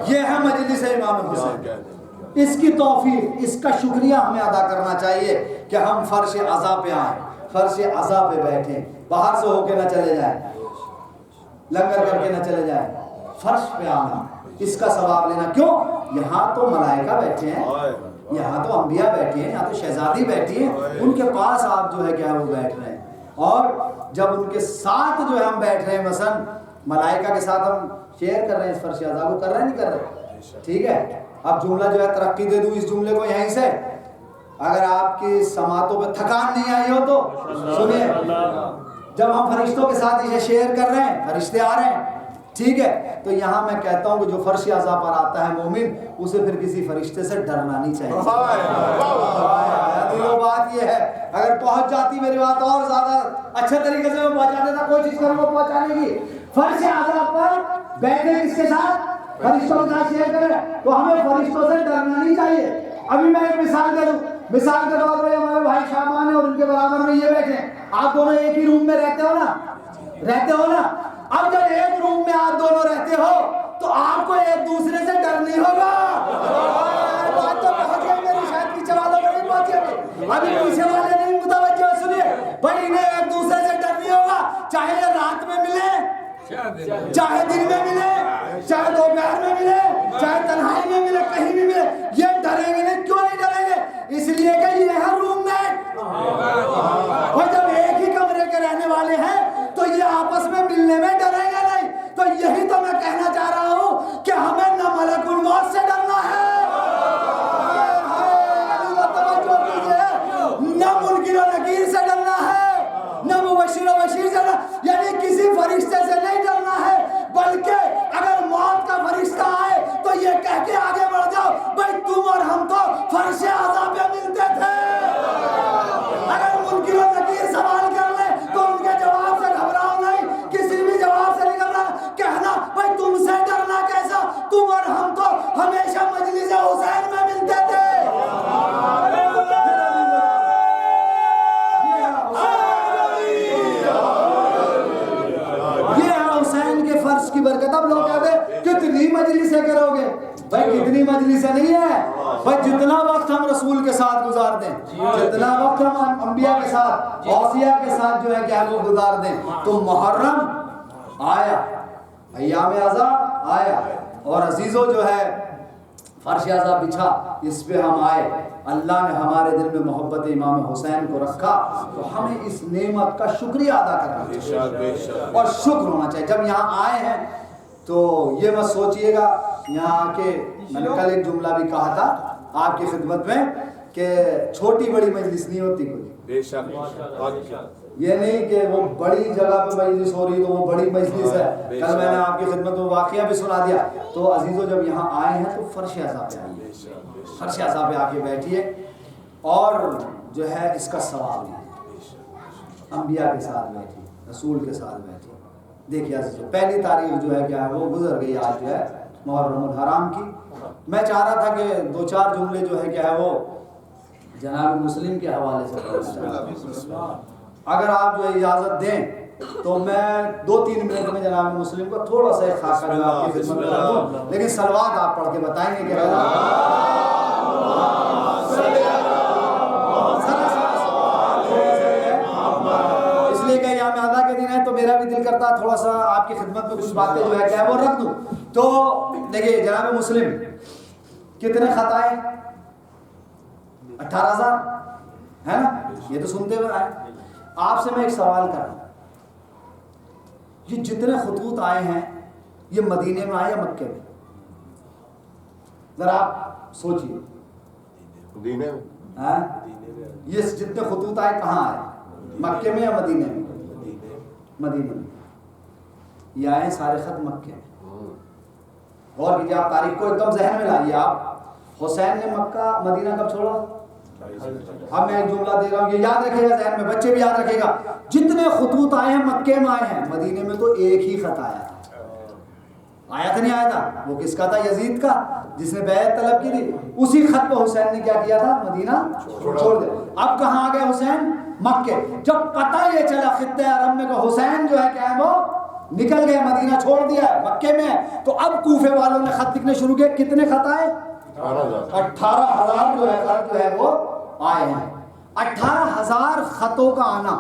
یہ ہے مجلس امام حسین. اس کی توفیق، اس کا شکریہ ہمیں ادا کرنا چاہیے کہ ہم فرش اعضاء پہ آئیں، فرش اعضاء پہ بیٹھیں، باہر سے ہو کے نہ چلے جائیں، لنگر کر کے نہ چلے جائیں، فرش پہ آنا، اس کا ثواب لینا. کیوں؟ یہاں تو ملائکہ بیٹھے ہیں، یہاں تو انبیاء بیٹھے ہیں، یہاں تو شہزادی بیٹھی ہیں، ان کے پاس آپ جو ہے کیا وہ بیٹھ رہے ہیں. اور جب ان کے ساتھ جو ہے ہم بیٹھ رہے ہیں، مثلا ملائکہ کے ساتھ ہم شیئر کر رہے ہیں اس فرش اعضاء کو، کر رہے ہیں نہیں کر رہے؟ ٹھیک ہے. اب جملہ جو ہے ترقی دے دوں اس جملے کو یہیں سے، اگر آپ کی سماعتوں پہ تھکان نہیں آئی ہو تو سنیے. جب ہم فرشتوں کے ساتھ اسے شیئر کر رہے ہیں، فرشتے آ رہے ہیں، ٹھیک ہے، تو یہاں میں کہتا ہوں کہ جو فرش اعضاء پر آتا ہے مومن، اسے پھر کسی فرشتے سے ڈرنا نہیں چاہیے. وہ بات یہ ہے اگر پہنچ جاتی میری بات اور زیادہ اچھے طریقے سے میں پہنچا دیتا، کوشش کروں گا پہنچانے کی۔ فرش اعلیٰ پر بیٹھے کس کے ساتھ؟ فرشتوں کے ساتھ شیئر کریں۔ تو ہمیں فرشتوں سے ڈرنا نہیں چاہیے۔ ابھی میں ایک مثال دے دوں، مثال کے طور پر ہمارے بھائی شامان ہیں اور ان کے برابر میں یہ بیٹھے ہیں، آپ دونوں ایک ہی روم میں رہتے ہو نا، رہتے ہو نا۔ اب جب ایک روم میں آپ دونوں رہتے ہو تو آپ کو ایک دوسرے سے ڈر نہیں ہوگا۔ بات تو پہنچ گئی میری، شاید پیچھے والوں کو نہیں پہنچی ابھی پیچھے والے نہیں متوجہ، سنیے بھائی، انہیں ایک دوسرے سے ڈر نہیں ہوگا، چاہے یہ رات میں ملے، چاہے دن میں ملے، چاہے دوپہر میں ملے، چاہے تنہائی میں ملے، کہیں بھی ملے، یہ ڈریں گے نہیں۔ کیوں نہیں ڈریں گے؟ اس لیے کہ یہ ہے روم میٹ۔ اور جب ایک ہی کمرے کے رہنے والے ہیں تو یہ آپس میں ملنے میں ڈریں گے نہیں۔ تو یہی تو میں کہنا چاہ رہا ہوں کہ ہمیں نہ ملک الموت سے ڈرنا ہے، نہ منکر و نکیر سے ڈرنا ہے، نہ مبشر و بشیر سے ڈرنا، یعنی کسی فرشتے سے نہیں ڈرنا ہے، بلکہ اگر موت کا فرشتہ آئے تو یہ کہہ کے آگے بڑھ جاؤ، بھائی تم اور ہم تو فرش عذاب پہ ملتے تھے۔ اگر منکر و نکیر سوال کر لیں تو ان کے جواب سے گھبراؤ نہیں، کسی بھی جواب سے نہیں گھبرانا، کہنا بھائی تم سے ڈرنا کیسا، تم اور ہم تو ہمیشہ مجلس حسین میں ملتے تھے۔ فرش کی برکت۔ اب لوگ کہتے ہیں کتنی مجلسیں کرو گے؟ بھائی کتنی مجلسیں نہیں ہے بھائی، جتنا وقت ہم رسول کے ساتھ گزار دیں، جتنا وقت ہم انبیاء کے ساتھ، اوصیاء کے ساتھ جو ہے کہ وہ گزار دیں۔ تو محرم آیا، ایام اعضا آیا، اور عزیزوں جو ہے فرش اعضا بچھا، اس پہ ہم آئے، اللہ نے ہمارے دل میں محبت امام حسین کو رکھا، تو ہمیں اس نعمت کا شکریہ ادا کرنا چاہیے اور شکر ہونا چاہیے۔ جب یہاں آئے ہیں تو یہ مت سوچئے گا یہاں کے، میں نے کل ایک جملہ بھی کہا تھا آپ کی خدمت میں کہ چھوٹی بڑی مجلس نہیں ہوتی کوئی، یہ نہیں کہ وہ بڑی جگہ پہ مجلس ہو رہی تو وہ بڑی مجلس ہے۔ کل میں نے آپ کی خدمت میں واقعہ بھی سنا دیا۔ تو عزیزوں جب یہاں آئے ہیں تو فرش اعضا پہ آئیے، فرش اعضا پہ آ کے بیٹھیے، اور جو ہے اس کا ثواب ہے، انبیاء کے ساتھ بیٹھیے، رسول کے ساتھ بیٹھیے۔ دیکھیے عزیزوں، پہلی تاریخ جو ہے کیا ہے وہ گزر گئی آج جو ہے محرم الحرام کی۔ میں چاہ رہا تھا کہ دو چار جملے جو ہے کیا ہے وہ جناب مسلم کے حوالے سے، اگر آپ جو اجازت دیں تو میں 2-3 منٹ میں جناب مسلم کو تھوڑا سا ایک خاصہ جو آپ کی خدمت میں رکھ دوں، لیکن صلوات آپ پڑھ کے بتائیں گے کہ اس لیے کہ ایام اعضا کے دن ہے تو میرا بھی دل کرتا تھوڑا سا آپ کی خدمت میں کچھ باتیں جو ہے کیا ہے وہ رکھ دوں۔ تو دیکھیے جناب مسلم کتنے خط آئے؟ 18,000 ہے نا، یہ تو سنتے ہوئے آئے۔ آپ سے میں ایک سوال کر رہا ہوں، یہ جتنے خطوط آئے ہیں یہ مدینے میں آئے یا مکے میں؟ ذرا آپ سوچئے، مدینے میں، یہ جتنے خطوط آئے کہاں آئے؟ مکے میں یا مدینے میں؟ مدینے میں۔ یہ آئے سارے خط مکے میں۔ غور کیجیے، آپ تاریخ کو ایک دم ذہن میں لائیے۔ آپ حسین نے مکہ مدینہ کب چھوڑا؟ اب میں ایک جملہ دے رہا ہوں، یہ یاد رکھے گا ذہن میں، بچے بھی یاد رکھے گا۔ جتنے خطوط آئے ہیں مکے میں آئے ہیں، مدینے میں تو ایک ہی خط آیا تھا۔ آیا تھا نہیں آیا تھا؟ وہ کس کا تھا؟ یزید کا، جس نے بیعت طلب کی تھی۔ اسی خط پہ حسین نے کیا کیا تھا؟ مدینہ چھوڑ دیا۔ اب کہاں آ گئے حسین؟ مکے۔ جب پتہ یہ چلا خطے عرب میں کہ حسین جو ہے کیا ہے وہ نکل گئے، مدینہ چھوڑ دیا ہے، مکے میں ہے، تو اب کوفے والوں نے خط لکھنے شروع کیے۔ کتنے خط آئے؟ 18,000 جو ہے خط جو ہے وہ آئے ہیں۔ 18,000 خطوں کا آنا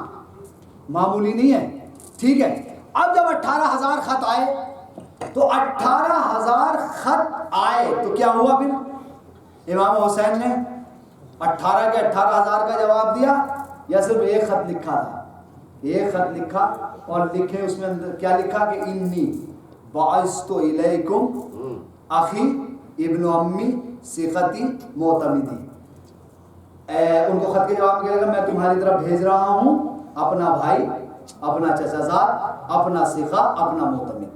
معمولی نہیں ہے، ٹھیک ہے۔ اب جب 18,000 خط آئے تو 18,000 خط آئے تو کیا ہوا پھر؟ امام حسین نے 18 کے 18,000 کا جواب دیا یا صرف ایک خط لکھا تھا؟ ایک خط لکھا، اور لکھے اس میں کیا لکھا کہ انی بعثت الیکم اخی ابن امی ثقتی معتمدی۔ ان کو خط کے جواب میں کیا لگا؟ میں تمہاری طرف بھیج رہا ہوں اپنا بھائی، اپنا چچا زاد، اپنا ثقہ، اپنا معتمد۔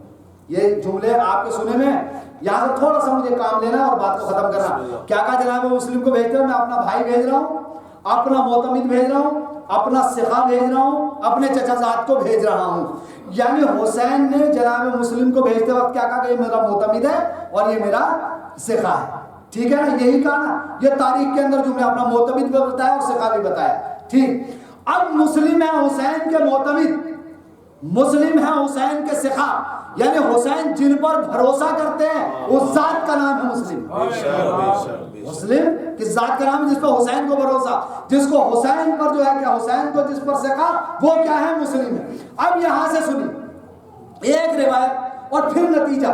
یہ جملے آپ کے سنے میں، یہاں سے تھوڑا سا مجھے کام لینا اور بات کو ختم کرنا۔ کیا کہا جناب مسلم کو بھیجتے ہوئے؟ میں اپنا بھائی بھیج رہا ہوں، اپنا معتمد بھیج رہا ہوں، اپنا سکھا بھیج رہا ہوں، اپنے چچا زاد کو بھیج رہا ہوں. یعنی حسین نے جناب مسلم کو بھیجتے وقت کیا کہا کہ یہ میرا معتمد ہے اور یہ میرا سکھا ہے. ٹھیک ہے نا، یہی کہا نا. یہ تاریخ کے اندر جملے اپنا معتمد بھی بتایا اور سکھا بھی بتایا. ٹھیک. اب مسلم ہے حسین کے معتمد، مسلم ہے حسین کے سکھا، یعنی حسین جن پر بھروسہ کرتے ہیں اس ذات کا نام ہے مسلم. مسلم کس ذات کا نام ہے؟ جس پر حسین کو بھروسہ، جس کو حسین پر جو ہے کہ حسین کو جس پر سکھا، وہ کیا ہے؟ مسلم ہے. اب یہاں سے سنی ایک روایت اور پھر نتیجہ.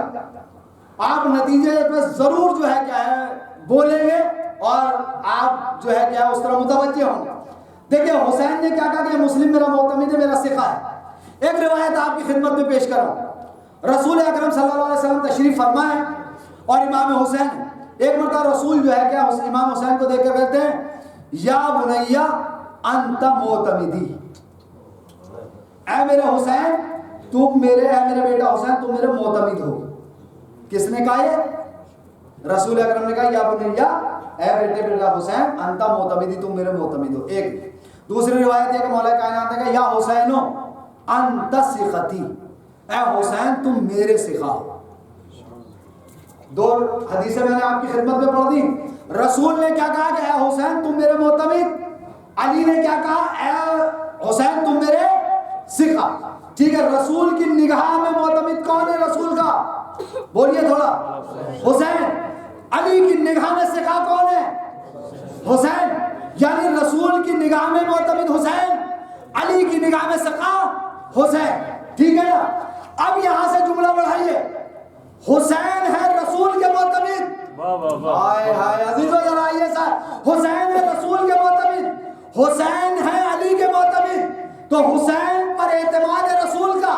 آپ نتیجے پہ ضرور جو ہے کیا ہے بولیں گے اور آپ جو ہے کیا اس طرح متوجہ ہوں گے. دیکھیں حسین نے کیا کہا کہ مسلم میرا معتمد ہے، میرا سکھا ہے. ایک روایت آپ کی خدمت میں پیش کر رہا ہوں. رسول اکرم صلی اللہ علیہ وسلم تشریف فرمائے اور امام حسین ایک مرتبہ رسول جو ہے کیا امام حسین کو دیکھ کے کہتے ہیں یا بنیا انت معتمدی، اے میرے حسین تم میرے، اے میرے بیٹا حسین تم میرے معتمد ہو. کس نے کہا یہ؟ رسول اکرم نے کہا یا بنیا، اے بیٹے بیٹا حسین انت معتمدی، تم میرے معتمد ہو. ایک. دوسری روایت ہے کہ مولا کائنات نے کہا یا حسینو انت سختی، اے حسین تم میرے سکھا ہو. دو حدیثیں میں نے آپ کی خدمت میں پڑھ دی. رسول نے کیا کہا کہ اے حسین تم میرے معتمد، علی نے کیا کہا اے حسین تم میرے سکھا. ٹھیک ہے. رسول کی نگاہ میں معتمد کون ہے رسول کا؟ بولیے تھوڑا. حسین. علی کی نگاہ میں سکھا کون ہے؟ حسین. یعنی رسول کی نگاہ میں معتمد حسین، علی کی نگاہ میں سکھا حسین. ٹھیک ہے نا. اب یہاں سے جملہ بڑھائیے. حسین ہے رسول کے معتمد. ہائے ہائے عزیزو ذرا آئیے سر. حسین ہے رسول کے معتمد، حسین ہے علی کے معتمد. تو حسین پر اعتماد ہے رسول کا،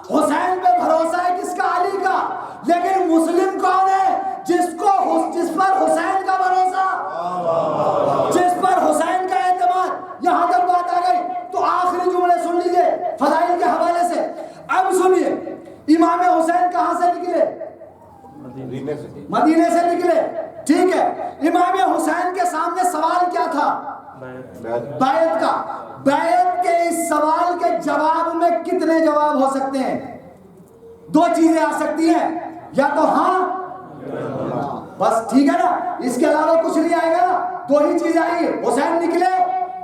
حسین پہ بھروسہ ہے کس کا؟ علی کا. لیکن مسلم کون ہے؟ جس پر حسین کا بھروسہ، جس پر حسین کا اعتماد. یہاں تک بات آ گئی تو آخری جملے سن لیجئے فضائل کے حوالے سے. اب سنیے امام حسین کہاں سے نکلے؟ مدینے سے نکلے. ٹھیک ہے. امام حسین کے سامنے سوال کیا تھا؟ بیعت کا. بیعت کے اس سوال کے جواب میں کتنے جواب ہو سکتے ہیں؟ دو چیزیں آ سکتی ہیں، یا تو ہاں بس. ٹھیک ہے نا. اس کے علاوہ کچھ نہیں آئے گا نا. دو ہی چیز آئیں گی. حسین نکلے،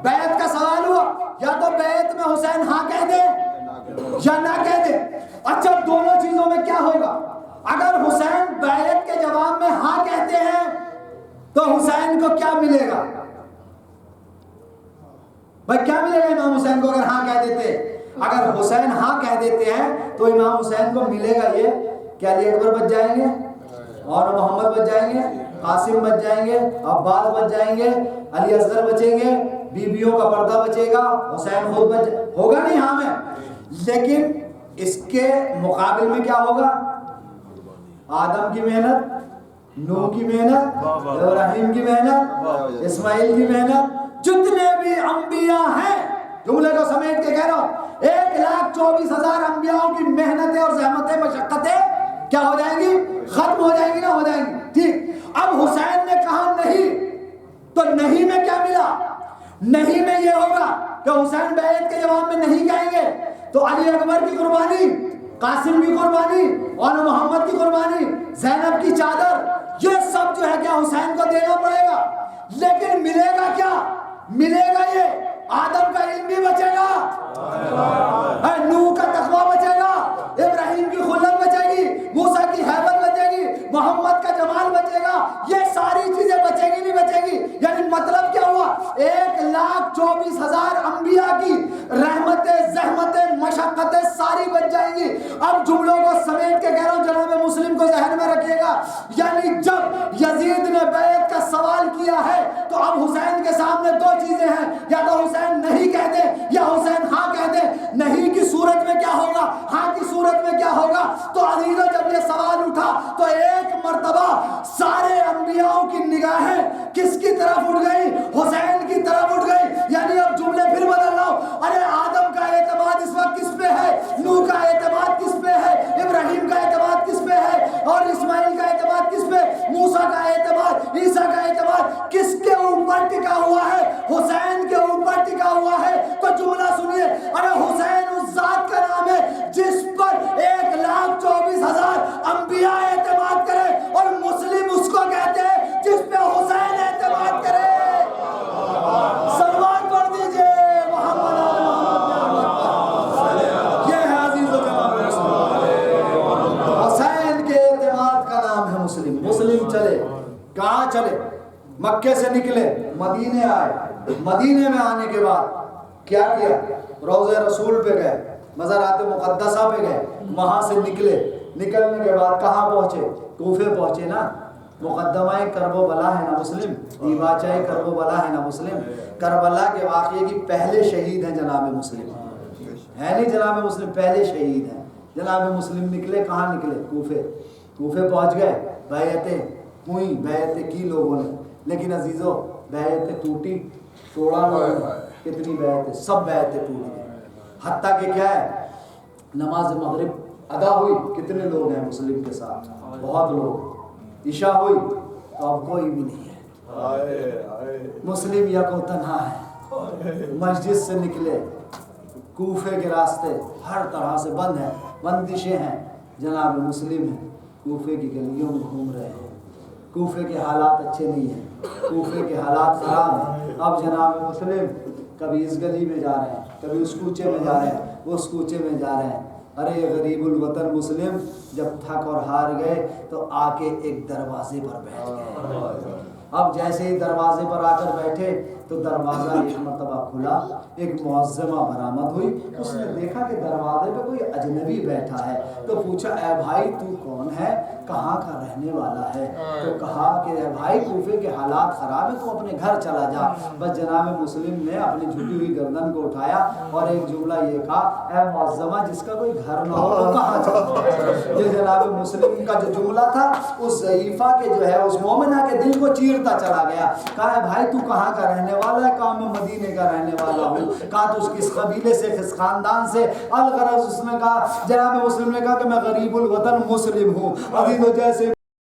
بیعت کا سوال ہوا، یا تو بیعت میں حسین ہاں کہہ دے یا نہ کہہ دے. اچھا دونوں چیزوں میں کیا ہوگا؟ اگر حسین بیعت کے جواب میں ہاں کہتے ہیں تو حسین کو کیا ملے گا؟ بھائی کیا ملے گا امام حسین کو اگر ہاں کہہ دیتے؟ اگر حسین ہاں کہہ دیتے ہیں تو امام حسین کو ملے گا یہ کہ علی اکبر بچ جائیں گے اور محمد بچ جائیں گے، قاسم بچ جائیں گے، عباس بچ جائیں گے، علی اصغر بچیں گے، بیویوں کا پردہ بچے گا، حسین خود ہوگا نہیں ہاں میں. لیکن اس کے مقابل میں کیا ہوگا؟ آدم کی محنت، نوح کی محنت، ابراہیم کی محنت، اسماعیل کی محنت، جتنے بھی انبیاء ہیں، جملے کو سمیٹ کے کہہ رہا ہوں 1,24,000 انبیاء کی محنتیں اور زحمتیں مشقتیں کیا ہو جائیں گی؟ ختم ہو جائیں گی نا، ہو جائیں گی. ٹھیک. اب حسین نے کہا نہیں، تو نہیں میں کیا ملا؟ نہیں میں یہ ہوگا کہ حسین بیعت کے جواب میں نہیں کہیں گے تو علی اکبر کی قربانی، قاسم کی قربانی اور محمد کی قربانی، زینب کی چادر، یہ سب جو ہے کیا حسین کو دینا پڑے گا. لیکن ملے گا کیا؟ ملے گا یہ آدم کا علم بھی بچے گا، نوح کا تقویٰ بچے گا، ابراہیم کی خلت بچے گی، موسیٰ کی ہیبت بچے گی، محمد کا جمال بچے گا. یہ ساری چیزیں بچے گی نہیں بچے گی. یعنی مطلب کیا ہوا؟ 1,24,000 انبیاء کی رحمتیں، زحمتیں، مشقتیں ساری بچ جائیں گی. اب جملوں کو سمیٹ کے کہہ رہا ہوں، جناب مسلم کو ذہن میں رکھیے گا. یعنی جب یزید نے بیعت کا سوال کیا ہے تو اب حسین کے سامنے دو چیزیں ہیں، یا تو حسین نہیں کہہ دے یا حسین ہاں کہہ دے. نہیں کی صورت میں کیا ہوگا؟ ہاں کی صورت میں کیا ہوگا؟ تو عزیزو جب یہ سوال اٹھا تو ایک مرتبہ سارے انبیاءوں کی نگاہیں کس کی طرف اٹھ گئی؟ حسین کی طرف اٹھ گئی. یعنی اب جملے پھر بدل رہا ہوں. ارے آدم کا اعتماد اس وقت کس پہ ہے؟ نوح کا اعتماد کس پہ ہے؟ ابراہیم کا اعتماد کس پہ ہے؟ اور اسماعیل کا اعتماد کس پہ؟ موسیٰ کا اعتماد، عیسیٰ کا اعتماد کس کے اوپر ٹکا ہوا ہے؟ حسین سے نکلے مدینے آئے، مدینے میں آنے کے بعد کیا کیا؟ روضہ رسول پہ گئے، مزارات مقدسہ پہ گئے، وہاں سے نکلے، نکلنے کے بعد کہاں پہنچے؟ کوفے پہنچے نا۔ مقدمہ کرب و بلا ہے نا مسلم، دیباچہ کرب و بلا ہے نا مسلم۔ کربلا کے واقعے کی پہلے شہید ہیں جناب مسلم، ہے نہیں جناب مسلم، پہلے شہید ہیں جناب مسلم۔ نکلے کہاں نکلے؟ کوفے، کوفے پہنچ گئے، بیعتیں ہوئیں، بیعتیں کی لوگوں نے، لیکن عزیزو بیعتیں ٹوٹی، توڑا لوگوں نے، کتنی بیعتیں، سب بیعتیں ٹوٹ گئی، حتیٰ کہ کیا ہے نماز مغرب ادا ہوئی، کتنے لوگ ہیں مسلم کے ساتھ؟ بہت لوگ۔ عشاء ہوئی تو اب کوئی بھی نہیں ہے، مسلم یک و تنہا ہے۔ مسجد سے نکلے، کوفے کے راستے ہر طرح سے بند ہیں، بندشیں ہیں، جناب مسلم ہیں، کوفے کی گلیوں میں گھوم رہے ہیں۔ کوفے کے حالات اچھے نہیں ہیں، کوفے کے حالات خراب ہیں۔ اب جناب مسلم کبھی اس گلی میں جا رہے ہیں، کبھی اس کوچے میں جا رہے ہیں، وہ اس کوچے میں جا رہے ہیں۔ ارے غریب الوطن مسلم جب تھک اور ہار گئے تو آ کے ایک دروازے پر بیٹھ گئے۔ اب جیسے ہی دروازے پر آ کر بیٹھے تو دروازہ ایک مرتبہ کھلا، ایک معظمہ برآمد ہوئی۔ اس نے دیکھا کہ دروازے پہ کوئی اجنبی بیٹھا ہے، تو پوچھا اے بھائی تو کون ہے، کہاں کا رہنے والا ہے؟ تو کہا کہ اے بھائی کوفے کے حالات خراب ہیں، تو اپنے گھر چلا جا۔ بس جناب مسلم نے اپنی جھکی ہوئی گردن کو اٹھایا اور ایک جملہ یہ کہا، اے معظمہ جس کا کوئی گھر نہ ہو تو کہاں چلا؟ یہ جناب مسلم کا جو جملہ تھا اس ضعیفہ کے جو ہے اس مومنہ کے دل کو چیرتا چلا گیا۔ کہا اے بھائی تو کہاں کا رہنے والا ہے؟ کہا میں مدینے کا رہنے والا ہوں۔ کہا تو اس کس قبیلے سے، کس خاندان سے؟ الغرض اس نے کہا، جناب مسلم نے کہا کہ میں غریب الوطن مسلم ہوں۔ ابھی تو جیسے